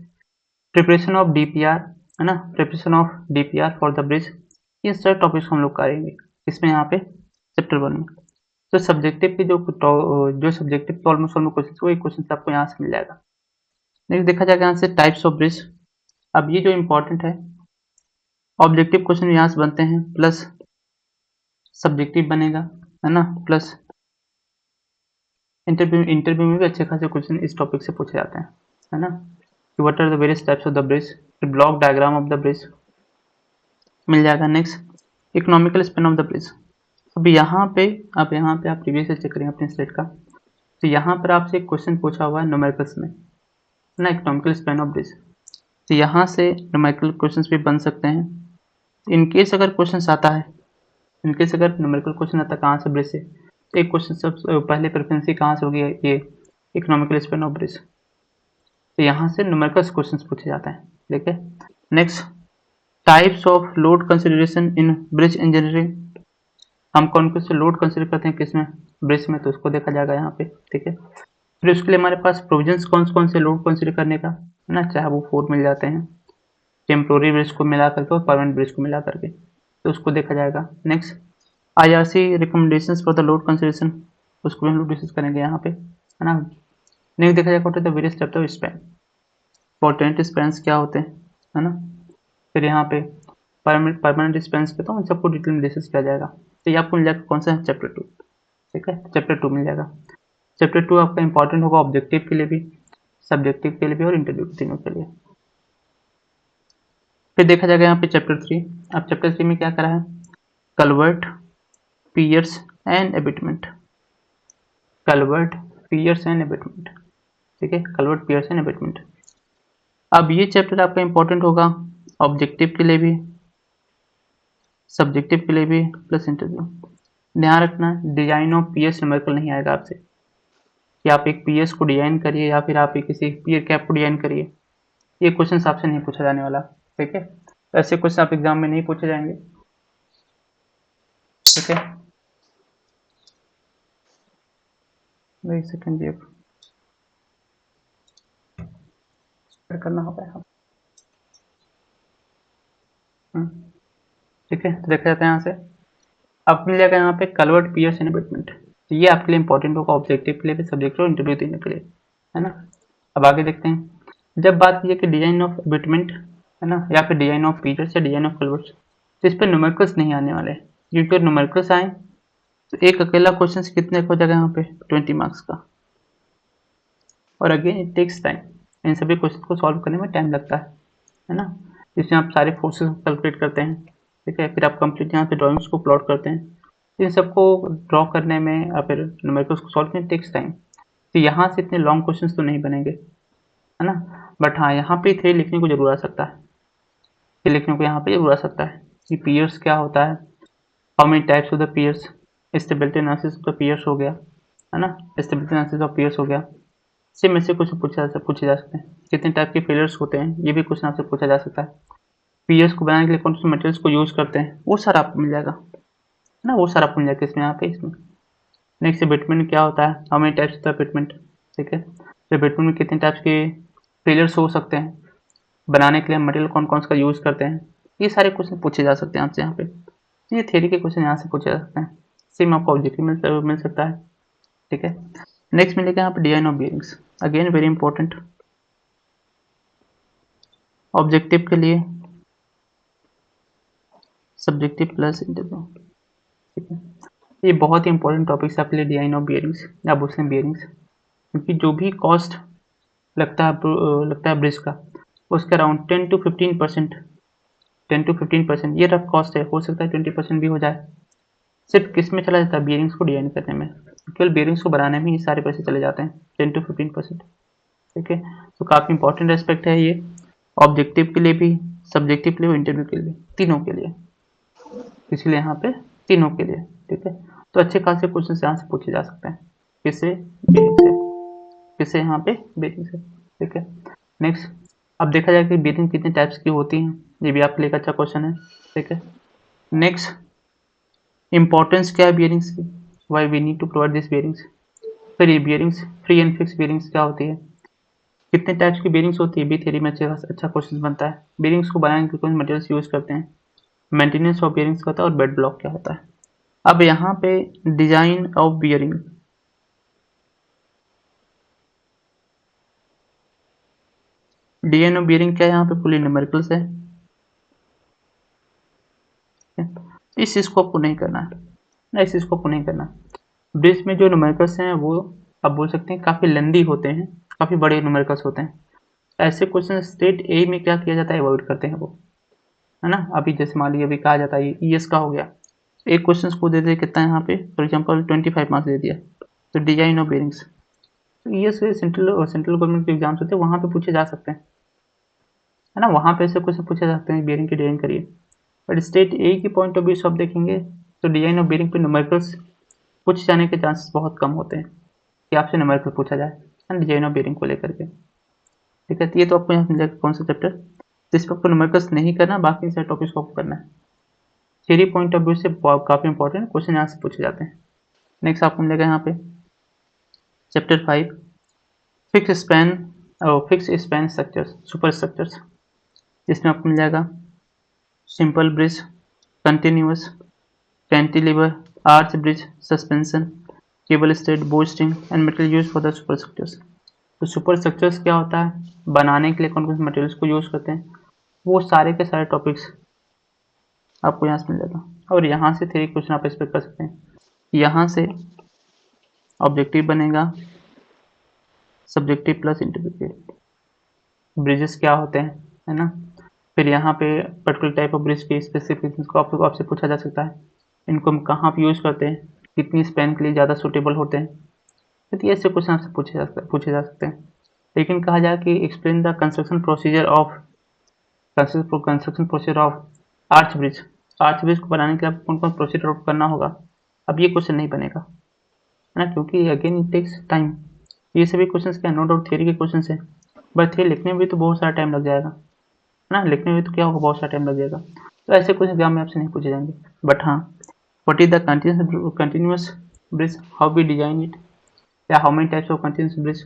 प्रिपरेशन ऑफ डीपीआर, है ना, preparation of DPR for the bridge, ये सारे टॉपिक्स हम लोग करेंगे इसमें यहाँ पे चैप्टर 1 में। तो सब्जेक्टिव की जो सब्जेक्टिव के ऑलमोस्ट क्वेश्चन वही क्वेश्चन आपको यहाँ से मिल जाएगा। नेक्स्ट देखा जाएगा यहाँ से टाइप्स ऑफ ब्रिज। अब ये जो इम्पोर्टेंट है, ऑब्जेक्टिव क्वेश्चन यहाँ से बनते हैं प्लस सब्जेक्टिव बनेगा, है ना, प्लस इंटरव्यू में भी अच्छे खासे क्वेश्चन इस टॉपिक से पूछे जाते हैं, है ना। What are the various types of the bridge, block diagram of the bridge मिल जाएगा। Next economical span of the bridge. अब यहाँ पे आप प्रीवियस से चेक करें अपने स्टेट का, तो यहाँ पर आपसे एक क्वेश्चन पूछा हुआ है न्यूमेरिकल्स में, है ना, इकोनॉमिकल स्पेन ऑफ ब्रिज। तो यहाँ से न्यूमेरिकल क्वेश्चंस भी बन सकते हैं। इनकेस अगर क्वेश्चन आता है, इनकेस अगर न्यूमेरिकल क्वेश्चन आता है कहाँ से, ब्रिज से, तो एक क्वेश्चन सब पहले प्रेफरेंस कहाँ से होगी, ये इकोनॉमिकल स्पेन ऑफ ब्रिज। तो यहाँ से न्यूमेरिकल क्वेश्चन पूछे जाते हैं। ठीक है, next types of load consideration in bridge engineering. हम कौन कौन से लोड कंसिडर करते हैं किसमें, ब्रिज में, तो उसको देखा जाएगा यहाँ पे। ठीक है, फिर उसके लिए हमारे पास प्रोविजंस कौन कौन से लोड कंसिडर करने का, है ना, चाहे वो 4 मिल जाते हैं, टेम्पोररी ब्रिज को मिला करके और परमानेंट ब्रिज को मिला करके, तो उसको देखा जाएगा। Next IRC recommendations for the load consideration, उसको भी हम लोग डिस्कस करेंगे यहाँ पे, है ना। नेक्स्ट देखा जाएगा what are the various types of span, important spans क्या होते हैं, है ना। फिर यहाँ पे परमानेंट स्पैन्स पे तो उन सबको डिटेल में डिस्कस किया जाएगा। तो ये आपको मिल जाएगा कौन सा है, चैप्टर 2। ठीक है, चैप्टर 2 मिल जाएगा। चैप्टर 2 आपका इंपॉर्टेंट होगा ऑब्जेक्टिव के लिए भी, सब्जेक्टिव के लिए भी और इंटरव्यू तीनों के लिए। फिर देखा जाएगा यहाँ पे चैप्टर 3। अब चैप्टर 3 में क्या करा है, culvert, piers and abutment, culvert, piers and abutment. ठीक है, कलवर्ट, पियर्स एंड एबिटमेंट। अब ये चैप्टर आपका इंपॉर्टेंट होगा ऑब्जेक्टिव के लिए भी, सब्जेक्टिव के लिए भी, प्लस इंटरव्यू। ध्यान रखना डिजाइन ऑफ पीएस न्यूमेरिकल नहीं आएगा आपसे कि आप एक पीएस को डिजाइन करिए या फिर आप एक किसी पीयर कैप को डिजाइन करिए, ये क्वेश्चन आपसे नहीं पूछा जाने वाला। ठीक है, ऐसे क्वेश्चन आप एग्जाम में नहीं पूछे जाएंगे। ठीक है, एक सेकंड जी, करना होगा यहाँ। ठीक है, तो देखा जाता है यहाँ से। अब मिल जाएगा यहाँ पे कलवर्ट, पियर्स एंड एबिटमेंट। तो ये आपके लिए इंपॉर्टेंट होगा ऑब्जेक्टिव के लिए भी, सब्जेक्ट और इंटरव्यू देने के लिए, है ना। अब आगे देखते हैं, जब बात की है कि डिजाइन ऑफ एबिटमेंट, है ना, या फिर डिजाइन ऑफ पियर्स या डिजाइन ऑफ कलवर्ट्स, तो इस पर न्यूमेरिकल्स नहीं आने वाले, क्योंकि न्यूमेरिकल्स आए तो एक अकेला क्वेश्चन कितने हो जाएगा यहाँ पे 20 मार्क्स का, और अगेन इट टेक्स टाइम, इन सभी क्वेश्चन को सॉल्व करने में टाइम लगता है ना। इसमें आप सारे फोर्सेस कैलकुलेट करते हैं। ठीक है, फिर आप कंप्लीट यहाँ पे ड्राइंग्स को प्लॉट करते हैं, इन सबको ड्रॉ करने में या फिर न्यूमेरिकल्स को सॉल्व करने में टेक्स टाइम। तो यहाँ से इतने लॉन्ग क्वेश्चंस तो नहीं बनेंगे, है ना, बट हाँ यहाँ पे थ्री लिखने को जरूर आ सकता है, ये लिखने को यहाँ पे जरूर आ सकता है कि पियर्स क्या होता है, how many types of the piers, stability analysis of the piers हो गया, है ना, स्टेबिलिटी एनालिसिस ऑफ पियर्स हो गया। सिर्फ में से कुछ पूछे जा सकते हैं, कितने टाइप के फेलियर्स होते हैं, ये भी क्वेश्चन आपसे पूछा जा सकता है। पियर्स को बनाने के लिए कौन से मटेरियल्स को यूज करते हैं, वो सारा आपको मिल जाएगा, है ना, वो सारा आपको मिल जाएगा इसमें, यहाँ पे इसमें। नेक्स्ट एबिटमेंट क्या होता है, how many types of abetment. ठीक है, एबिटमेंट में कितने टाइप्स के फेलियर्स हो सकते हैं, बनाने के लिए मटेरियल कौन कौन सा यूज करते हैं, ये सारे क्वेश्चन पूछे जा सकते हैं आपसे यहाँ पे। ये थ्योरी के क्वेश्चन यहाँ से पूछे जा सकते हैं, सेम आपको ऑब्जेक्टिव मिल सकता है। ठीक है, नेक्स्ट मिलेगा यहाँ पे design of bearings, again very important objective के लिए, सब्जेक्टिव प्लस इंटरव्यू। ठीक है, ये बहुत ही इंपॉर्टेंट टॉपिक्स है आपके लिए, डिजाइन ऑफ बियरिंग्स या बुशलिंग बियरिंग्स, क्योंकि जो भी कॉस्ट लगता है ब्रिज का, उसका अराउंड 10 to 15% ये रफ कॉस्ट है, हो सकता है 20% भी हो जाए। सिर्फ किस में चला जाता है, बियरिंग्स को डिजाइन करने में, केवल बियरिंग्स को बनाने में ही सारे पैसे चले जाते हैं, 10 to 15%। ठीक है, तो काफ़ी इंपॉर्टेंट एस्पेक्ट है ये, ऑब्जेक्टिव के लिए भी, सब्जेक्टिव के लिए और इंटरव्यू के लिए, तीनों के लिए, इसलिए यहाँ पे तीनों के लिए। ठीक है, तो अच्छे खासे क्वेश्चन यहाँ से पूछे जा सकते हैं। किससे? बेरिंग से। किससे? यहाँ पे बेरिंग से। ठीक है, नेक्स्ट अब देखा जाए कि बेरिंग कितने टाइप्स की होती हैं, ये भी आपके लिए एक अच्छा क्वेश्चन है। ठीक है, नेक्स्ट इंपॉर्टेंस क्या है बेरिंग्स की, why we need to provide this bearings. फिर ये bearings free and fix bearings क्या होती है, कितने टाइप्स की बेरिंग्स होती है, बी थ्योरी में अच्छा क्वेश्चन बनता है। बेरिंग्स को बनाने के लिए कौन मटेरियल्स यूज करते हैं, मेंटेनेंस ऑफ बेरिंग्स का होता है, और बेड ब्लॉक क्या होता है। अब यहाँ पे design of bearing, design of bearing क्या है, यहाँ पे फुली न्यूमेरिकल्स है। इस चीज को आपको नहीं करना है ना, इस चीज को आपको नहीं करना। ब्रिज में जो न्यूमेरिकल्स हैं वो आप बोल सकते हैं काफी लेंदी होते हैं, काफी बड़े न्यूमेरिकल्स होते हैं। ऐसे क्वेश्चन स्टेट ए में क्या किया जाता है, अवॉइड करते हैं वो, है ना। अभी जैसे मान लीजिए अभी कहा जाता है ईएस का हो गया, एक क्वेश्चन को दे दे कितना है यहाँ पे, फॉर एग्जांपल 25 मार्क्स दे दिया, तो डिजाइन ऑफ बेरिंग्स, तो ईएस सेंट्रल गवर्नमेंट के एग्जाम्स होते हैं, वहाँ पे पूछे जा सकते हैं, है ना, वहाँ पे ऐसे क्वेश्चन पूछे जाते हैं बेरिंग की डिजाइन करिए। बट स्टेट ए की पॉइंट ऑफ व्यू से आप देखेंगे तो डिजाइन ऑफ बेरिंग पे न्यूमेरिकल्स पूछे जाने के चांसेस बहुत कम होते हैं कि आपसे न्यूमेरिकल पूछा जाए, है ना, डिजाइन ऑफ बेरिंग को लेकर के। ठीक है, तो ये तो आपको यहाँ मिल जाएगा कौन सा चैप्टर जिस पर आपको न्यूमेरिकल्स नहीं करना, बाकी सारे टॉपिक्स को आपको करना है। थ्योरी पॉइंट ऑफ व्यू से काफी इंपॉर्टेंट क्वेश्चन यहाँ से पूछे जाते हैं। नेक्स्ट आपको मिलेगा यहाँ पे chapter 5 fix span structures, super structures, इसमें आपको मिल जाएगा simple bridge, continuous, cantilever, arch bridge, suspension, cable stayed, boasting and material use for the super structures. तो सुपर स्ट्रक्चर्स क्या होता है, बनाने के लिए कौन कौन से मटेरियल्स को यूज करते हैं, वो सारे के सारे टॉपिक्स आपको यहाँ से मिल जाएगा। और यहाँ से थ्योरी क्वेश्चन आप एक्सपेक्ट कर सकते हैं, यहाँ से ऑब्जेक्टिव बनेगा सब्जेक्टिव प्लस इंटरव्यू, ब्रिजेस क्या होते हैं, है ना। फिर यहाँ पे पर्टिकुलर टाइप ऑफ ब्रिज की स्पेसिफिकेशंस को आपसे पूछा जा सकता है, इनको हम कहाँ पे यूज करते हैं, कितनी स्पैन के लिए ज़्यादा सूटेबल होते हैं, तो ये ऐसे क्वेश्चन आपसे पूछे जा सकते हैं। लेकिन कहा जाए कि explain the construction procedure of arch bridge, arch bridge को बनाने के लिए आपको कौन कौन प्रोसीजर करना होगा, अब ये क्वेश्चन नहीं बनेगा, है ना, क्योंकि अगेन इट टेक्स टाइम। ये सभी क्वेश्चन क्या नो डाउट थ्योरी के क्वेश्चन है, बट थ्योरी लिखने में भी तो बहुत सारा टाइम लग जाएगा, है ना, लिखने में तो क्या होगा, बहुत सारा टाइम लग जाएगा। तो ऐसे क्वेश्चन एग्जाम में आपसे नहीं पूछे जाएंगे। बट हाँ, what is the continuous bridge, how we design it, या how many types of continuous bridge,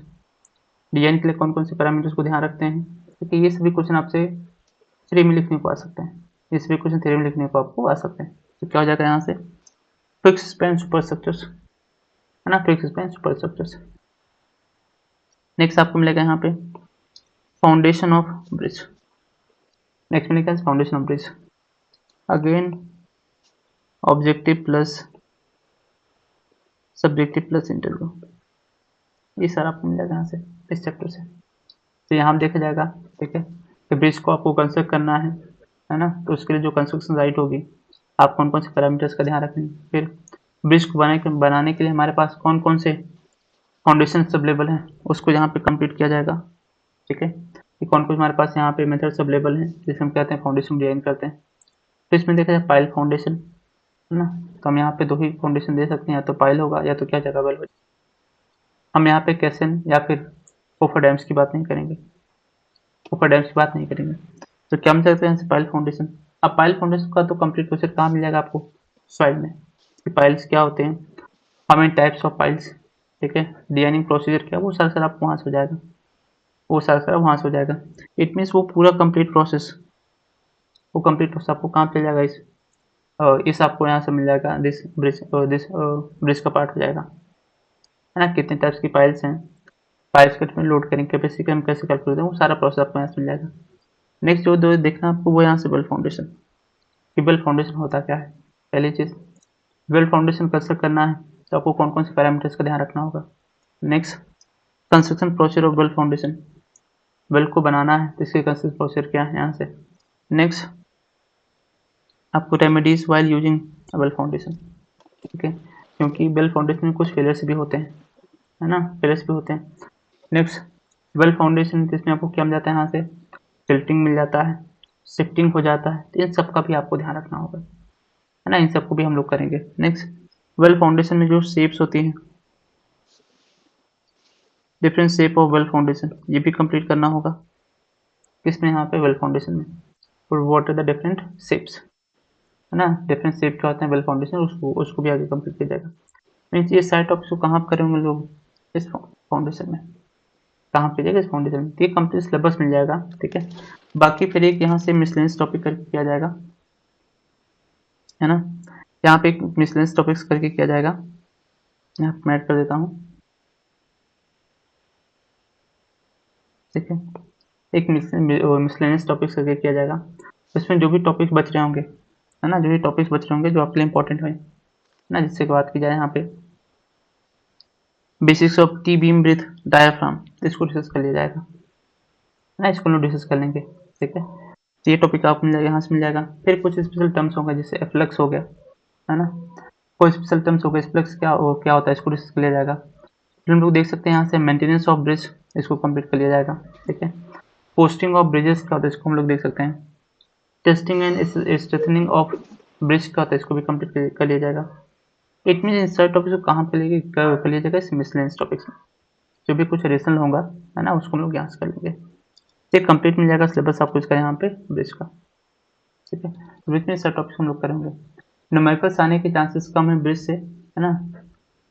design के लिए कौन कौन से पैरामीटर्स को ध्यान रखते हैं, क्योंकि ये सभी क्वेश्चन आपसे थ्योरी में लिखने को आ सकते हैं, ये सभी क्वेश्चन थ्योरी में लिखने को आपको आ सकते हैं। तो क्या हो जाएगा यहाँ से, फिक्स स्पैन सुपर स्ट्रक्चर्स, है ना, fix span super structures. Next आपको मिलेगा यहाँ पे फाउंडेशन ऑफ ब्रिज, नेक्स्ट मिलेगा foundation of bridge, again objective plus subjective plus interview, ये सारा आपको मिल जाएगा यहाँ से इस चैप्टर से। तो यहाँ देखा जाएगा, ठीक है, कि ब्रिज को आपको कंस्ट्रक्ट करना है ना, तो उसके लिए जो कंस्ट्रक्शन राइट होगी आप कौन कौन से पैरामीटर्स का ध्यान रखेंगे। फिर ब्रिज को बनाने के लिए हमारे पास कौन कौन से फाउंडेशन अवेलेबल हैं उसको यहाँ पे कंप्लीट किया जाएगा। ठीक है, कि कौन कौन हमारे पास यहाँ पे मेथड्स अवेलेबल हैं जिसे हम कहते हैं फाउंडेशन डिजाइन करते हैं। तो इसमें देखा जाए पाइल फाउंडेशन, है ना, तो हम यहाँ पे दो ही फाउंडेशन दे सकते हैं, या तो पाइल होगा या तो क्या जगह वेल। हम यहाँ पे कैसन या फिर कोफर डैम्स की बात नहीं करेंगे, कोफर डैम्स की बात नहीं करेंगे। तो क्या हम सकते हैं पाइल फाउंडेशन। अब पाइल फाउंडेशन का तो कंप्लीट प्रोसेस कहाँ मिल जाएगा आपको, सॉइल में, कि पाइल्स क्या होते हैं, how many types of piles, ठीक है, डिजाइनिंग प्रोसीजर क्या, वो सारा आपको वहाँ से हो जाएगा, वो सारा वहाँ से हो जाएगा। इट मीन्स वो पूरा कंप्लीट प्रोसेस, वो कंप्लीट प्रोसेस आपको कहाँ पे मिल जाएगा, इस आपको यहाँ से मिल जाएगा, दिस ब्रिज का पार्ट हो जाएगा, है ना, कितने टाइप्स की पाइल्स हैं, पाइल्स के में लोड करेंगे, कैपेसिटी हम कैसे कैलकुलेट करें, वो सारा प्रोसेस आपको यहाँ से मिल जाएगा। नेक्स्ट जो दो देखना आपको वो यहाँ से वेल फाउंडेशन, कि वेल फाउंडेशन होता क्या है। पहली चीज़, वेल फाउंडेशन कंस्ट्रक्ट करना है तो आपको कौन कौन से पैरामीटर्स का ध्यान रखना होगा। Next, construction procedure of well foundation, well को बनाना है तो इसके कंस्ट्रक्शन प्रोसीजर क्या है यहाँ से। नेक्स्ट, आपको remedies while using well foundation, ठीक है, क्योंकि वेल फाउंडेशन में कुछ फेलियर्स भी होते हैं, है ना, फेलियर्स भी होते हैं। नेक्स्ट, वेल फाउंडेशन जिसमें आपको क्या मिल जाता है, यहाँ से टिल्टिंग मिल जाता है, शिफ्टिंग हो जाता है, तो इन सब का भी आपको ध्यान रखना होगा, है ना। इन सबको भी हम लोग करेंगे। नेक्स्ट, वेल फाउंडेशन में जो शेप्स होती हैं, different shape of well foundation, ये भी कंप्लीट करना होगा किसमें, यहाँ पे वेल फाउंडेशन में। और what are the different shapes, है ना, डिफरेंट शेप क्या होते हैं वेल फाउंडेशन, उसको उसको भी आगे कंप्लीट किया जाएगा। मीन्स ये सारे टॉपिक्स को कहाँ पर करेंगे लोग, इस फाउंडेशन में। कहाँ पे जाएगा, इस फाउंडेशन में। तो ये कंप्लीट सिलेबस मिल जाएगा, ठीक है। बाकी फिर एक यहाँ से मिसलेनियस टॉपिक करके किया जाएगा, है ना। यहाँ पे एक मिसलेनियस टॉपिक्स करके किया जाएगा, यहाँ मैं ऐड कर देता हूँ, ठीक है। एक मिसलेनियस टॉपिक्स करके किया जाएगा, इसमें जो भी टॉपिक्स बच रहे होंगे, है ना, जो भी टॉपिक्स बच रहे होंगे जो आपके लिए इंपॉर्टेंट है ना, जिससे बात की जाए यहाँ पे basics of T beam bridge diaphragm, इसको डिस्कस कर लिया जाएगा, है ना, इसको लोग डिस्कस कर लेंगे, ठीक है। तो ये टॉपिक आपको मिल जाएगा, यहाँ से मिल जाएगा। फिर कुछ स्पेशल टर्म्स होंगे, जैसे एफ्लक्स हो गया, है ना, कोई स्पेशल टर्म्स हो गया, एफ्लक्स क्या होता है, इसको डिस्कस कर लिया जाएगा। फिर हम लोग देख सकते हैं यहाँ से मेंटेनेंस ऑफ ब्रिज, इसको कंप्लीट कर लिया जाएगा, ठीक है। पोस्टिंग ऑफ ब्रिजेस क्या होता है, इसको हम लोग देख सकते हैं। टेस्टिंग एंड स्ट्रेथनिंग ऑफ ब्रिज क्या होता है, इसको भी कंप्लीट कर लिया जाएगा। इट मीन इन सारे टॉपिक्स को कहाँ पे कर लिया जाएगा, इस मिसलेनियस टॉपिक्स में। जो भी कुछ एडिशनल होगा, है ना, उसको हम लोग यहाँ से कर लेंगे। ये कंप्लीट मिल जाएगा सिलेबस आपको इसका यहाँ पे ब्रिज का, ठीक है। ब्रिज में सारे टॉपिक्स हम लोग करेंगे। न्यूमेरिकल्स आने के चांसेस कम है ब्रिज से, है ना,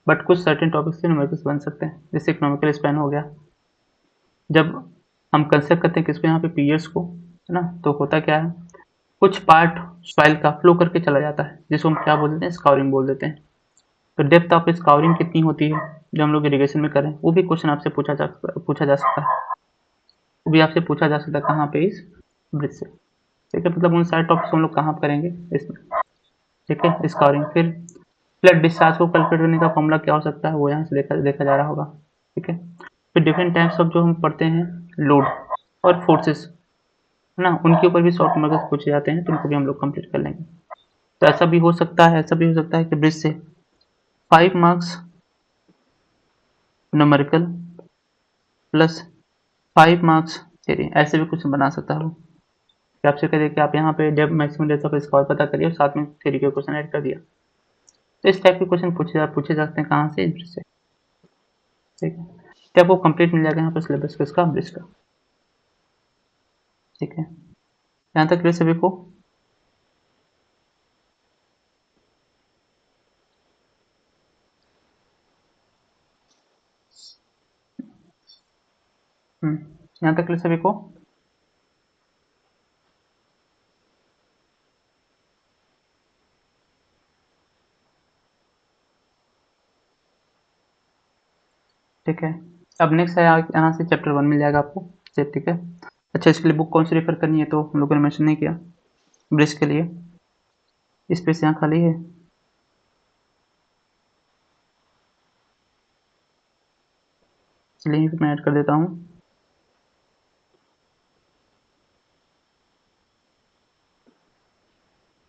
बट कुछ सर्टेन टॉपिक्स से न्यूमेरिकल्स बन सकते हैं, जैसे इकोनॉमिकल स्पैन हो गया। जब हम कंसिडर करते हैं किसको, यहाँ पे पीरियड्स को, है ना, तो होता क्या है, कुछ पार्ट सॉइल का फ्लो करके चला जाता है, जिसको हम क्या बोल देते हैं, स्काउरिंग बोल देते हैं। तो डेप्थ ऑफ स्काउरिंग कितनी होती है जो हम लोग इरिगेशन में करें, वो भी क्वेश्चन आपसे पूछा जा सकता है, वो भी आपसे पूछा जा सकता है कहाँ पे, इस ब्रिज से, ठीक है। मतलब उन सारे टॉपिक्स हम लोग कहाँ पर करेंगे, इसमें, ठीक है, स्काउरिंग। फिर फ्लड डिस्चार्ज को कैलकुलेट करने का फॉर्मूला क्या हो सकता है, वो यहाँ से देखा जा रहा होगा, ठीक है। फिर डिफरेंट टाइप्स ऑफ जो हम पढ़ते हैं लोड और फोर्सेस, है ना, उनके ऊपर भी शॉर्ट नंबर पूछे जाते हैं, तो उनको भी हम लोग कंप्लीट कर लेंगे। तो ऐसा भी हो सकता है, कि ब्रिज से 5 marks numerical plus 5 marks theory, ऐसे भी कुछ बना सकता है वो, कि आपसे कह दे कि आप यहाँ पे depth maximum depth of square पता करिए और साथ में थ्योरी के क्वेश्चन ऐड कर दिया। तो इस टाइप के क्वेश्चन पूछे जा सकते हैं, कहाँ से, ब्रिज से, ठीक है। तो आपको कंप्लीट मिल जाएगा यहाँ पर सिलेबस किसका, ब्रिज का, ठीक है। यहाँ तक क्लियर सभी को। यहाँ तक क्लियर सभी को। ठीक है। अब नेक्स्ट है यहाँ से चैप्टर 1 मिल जाएगा आपको, ठीक है। अच्छा, इसके लिए बुक कौन सी रेफर करनी है, तो हम लोगों ने मेंशन नहीं किया ब्रिज के लिए, स्पेस यहाँ खाली है, चलिए मैं ऐड कर देता हूँ,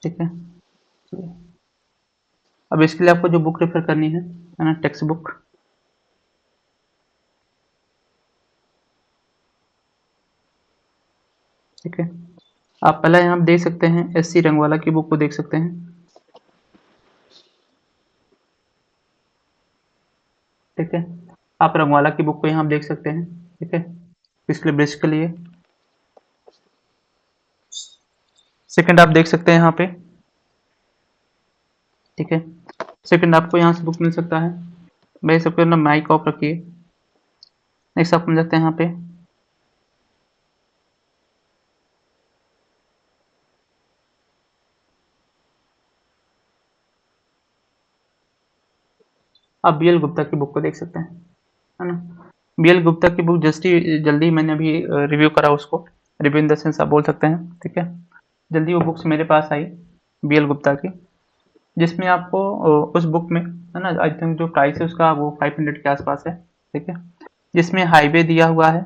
ठीक है। अब इसके लिए आपको जो बुक रेफर करनी है ना, टेक्स्ट बुक, ठीक है। आप पहले यहाँ देख सकते हैं, SC रंगवाला की बुक को देख सकते हैं, ठीक है। आप रंगवाला की बुक को यहाँ देख सकते हैं, ठीक है, इसके ब्रिज के लिए। सेकंड आप देख सकते हैं यहाँ पे, ठीक है। सेकंड आपको यहाँ से बुक मिल सकता है, भाई सबके ना माइक ऑफ रखिए। नेक्स्ट आप मिल सकते हैं यहाँ पे, आप BL गुप्ता की बुक को देख सकते हैं, है ना। BL गुप्ता की बुक जल्दी मैंने अभी रिव्यू करा उसको, रिव्यू इन द सेंस आप बोल सकते हैं, ठीक है। जल्दी वो बुक्स मेरे पास आई BL गुप्ता की, जिसमें आपको उस बुक में, है ना, आई थिंक जो प्राइस है उसका वो 500 के आसपास है, ठीक है। जिसमें हाईवे दिया हुआ है,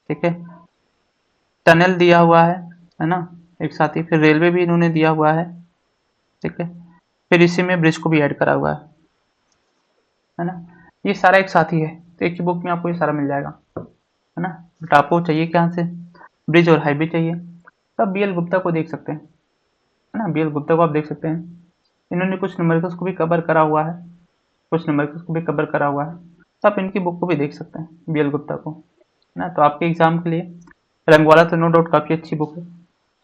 ठीक है, टनल दिया हुआ है ना, एक साथ ही फिर रेलवे भी इन्होंने दिया हुआ है, ठीक है। फिर इसी में ब्रिज को भी ऐड करा हुआ है ना। ये सारा एक साथ ही है, तो एक ही बुक में आपको ये सारा मिल जाएगा, है ना। बट आपको चाहिए कहाँ से, ब्रिज और हाईवे चाहिए, तो आप BL गुप्ता को देख सकते हैं, है ना। BL गुप्ता को आप देख सकते हैं, इन्होंने कुछ न्यूमेरिकल्स को भी कवर करा हुआ है, तो आप इनकी बुक को भी देख सकते हैं, BL गुप्ता को, है ना। तो आपके एग्जाम के लिए रंगवाला तो नो डाउट काफ़ी अच्छी बुक है,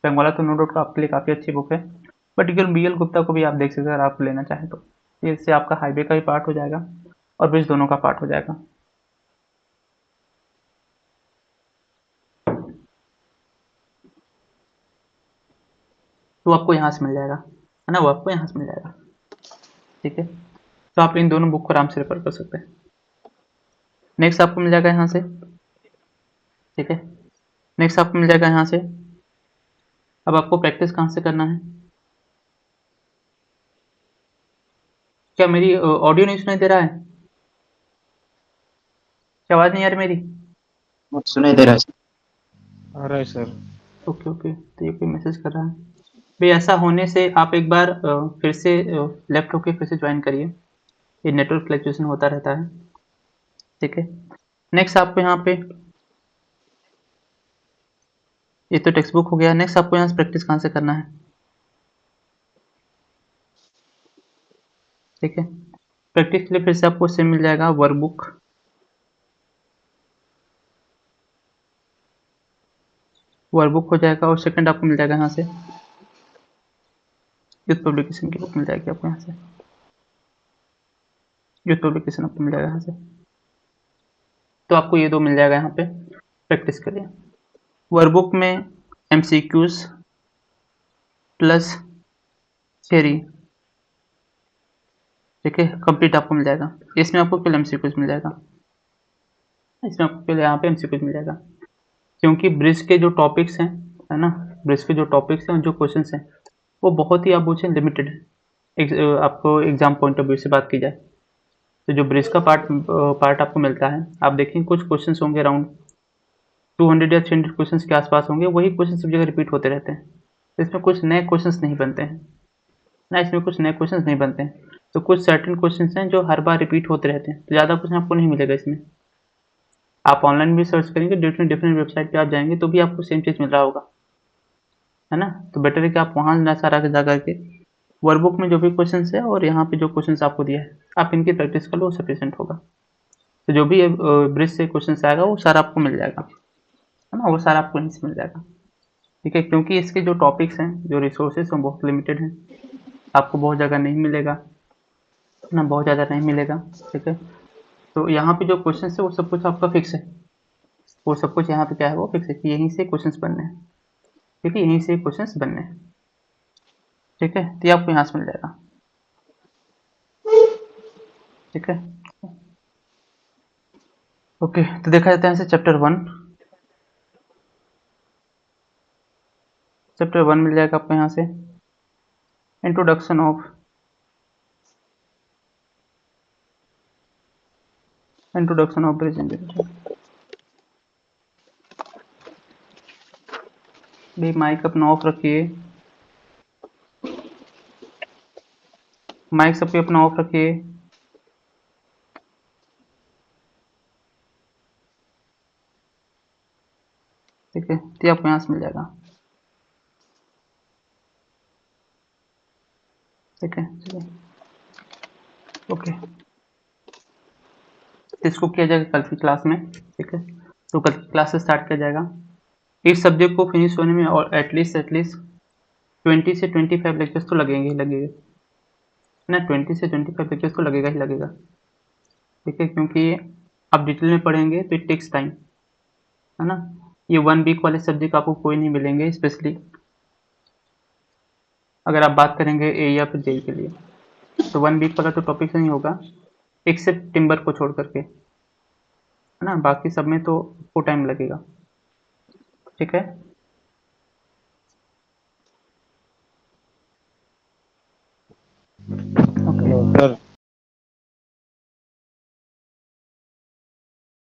आपके लिए काफ़ी अच्छी बुक है, बट BL गुप्ता को भी आप देख सकते हैं अगर आप लेना चाहें तो। इससे आपका हाईवे का भी पार्ट हो जाएगा और ब्रिज दोनों का पार्ट हो जाएगा। तो आपको यहाँ से मिल जाएगा, है ना, वो आपको यहाँ से मिल जाएगा, ठीक है। तो आप इन दोनों बुक को आराम से रेफर कर सकते हैं। नेक्स्ट आपको मिल जाएगा यहाँ से, ठीक है। नेक्स्ट आपको मिल जाएगा यहाँ से। अब आपको प्रैक्टिस कहाँ से करना है? क्या मेरी ऑडियो नहीं सुनाई दे रहा है? क्या आवाज़ नहीं आ रही मेरी? सुनाई दे रहा है सर। आ रहा है सर। ओके ओके, तो ये कोई मैसेज कर रहा है भाई। ऐसा होने से आप एक बार फिर से लेफ्ट होके फिर से ज्वाइन करिए, ये नेटवर्क फ्लक्चुएशन होता रहता है, ठीक है। नेक्स्ट आपको यहाँ पे ये तो टेक्स्ट बुक हो गया। नेक्स्ट आपको यहाँ से प्रैक्टिस कहाँ से करना है, ठीक है। प्रैक्टिस के लिए फिर से आपको सेम मिल जाएगा वर्कबुक, हो जाएगा, और सेकंड आपको मिल जाएगा यहाँ से यूथ पब्लिकेशन की बुक मिल जाएगी आपको यहाँ से, यूथ पब्लिकेशन आपको मिल जाएगा यहाँ से। तो आपको ये दो मिल जाएगा यहाँ पे प्रैक्टिस के लिए। वर्कबुक में MCQs प्लस थ्योरी, ठीक है, कंप्लीट आपको मिल जाएगा। इसमें आपको केवल MCQs मिल जाएगा, इसमें आपको केवल यहाँ पे MCQs मिल जाएगा, क्योंकि ब्रिज के जो टॉपिक्स हैं, है ना, ब्रिज के जो टॉपिक्स हैं, जो क्वेश्चंस हैं, वो बहुत ही आप पूछें लिमिटेड है। आपको एग्जाम पॉइंट ऑफ व्यू से बात की जाए तो जो ब्रिज का पार्ट आपको मिलता है, आप देखेंगे कुछ क्वेश्चंस होंगे अराउंड 200 या 300 क्वेश्चंस के आसपास होंगे, वही क्वेश्चन सब जगह रिपीट होते रहते हैं। तो इसमें कुछ नए क्वेश्चंस नहीं बनते हैं ना, इसमें कुछ नए क्वेश्चंस नहीं बनते हैं। तो कुछ सर्टेन क्वेश्चंस हैं जो हर बार रिपीट होते रहते हैं, तो ज़्यादा क्वेश्चन आपको नहीं मिलेगा इसमें। आप ऑनलाइन भी सर्च करेंगे, डिफरेंट वेबसाइट पे आप जाएंगे तो भी आपको सेम चीज़ मिल रहा होगा, है ना। तो बेटर है कि आप वहाँ ना सारा जा करके वर्कबुक में जो भी क्वेश्चंस है और यहाँ पे जो क्वेश्चंस आपको दिया है, आप इनकी प्रैक्टिस कर लो, सफिशिएंट होगा। तो जो भी ब्रिज से क्वेश्चंस आएगा वो सारा आपको मिल जाएगा, है ना, वो सारा आपको यहीं से मिल जाएगा, ठीक है। क्योंकि इसके जो टॉपिक्स हैं, जो रिसोर्सेज हैं, बहुत लिमिटेड हैं, आपको बहुत जगह नहीं मिलेगा, है ना, बहुत ज़्यादा नहीं मिलेगा, ठीक है। तो यहाँ पे जो क्वेश्चन है वो सब कुछ आपका फिक्स है, वो सब कुछ यहाँ पे क्या है, वो फिक्स है कि यहीं से क्वेश्चंस बनने हैं, ठीक है, यहीं से क्वेश्चंस बनने हैं, ठीक है। तो ये आपको यहाँ से मिल जाएगा, ठीक है। ओके, तो देखा जाता है चैप्टर 1 मिल जाएगा आपको यहाँ से, इंट्रोडक्शन ऑफ ब्रिज इंजीनियरिंग। भाई माइक अपना ऑफ रखिए, माइक सबके अपना ऑफ रखिए, ठीक है। तो आपको यहाँ से मिल जाएगा, ठीक है, चलिए ओके। इसको किया जाएगा कल की क्लास में, ठीक है। तो कल की क्लास से स्टार्ट किया जाएगा। इस सब्जेक्ट को फिनिश होने में और एटलीस्ट 20 से 25 लेक्चर्स तो लगेंगे ही लगेंगे ना, 20 से 25 लेक्चर्स तो लगेगा ही लगेगा, ठीक है। क्योंकि आप डिटेल में पढ़ेंगे तो इट टेक्स टाइम, है ना। ये 1 वीक वाले सब्जेक्ट आपको कोई नहीं मिलेंगे, स्पेशली अगर आप बात करेंगे ए या फिर जेई के लिए, तो 1 वीक वाला तो टॉपिक नहीं होगा, एक्सेप्ट टिम्बर को छोड़ करके, है ना। बाकी सब में तो आपको टाइम लगेगा, ठीक है। Hello sir.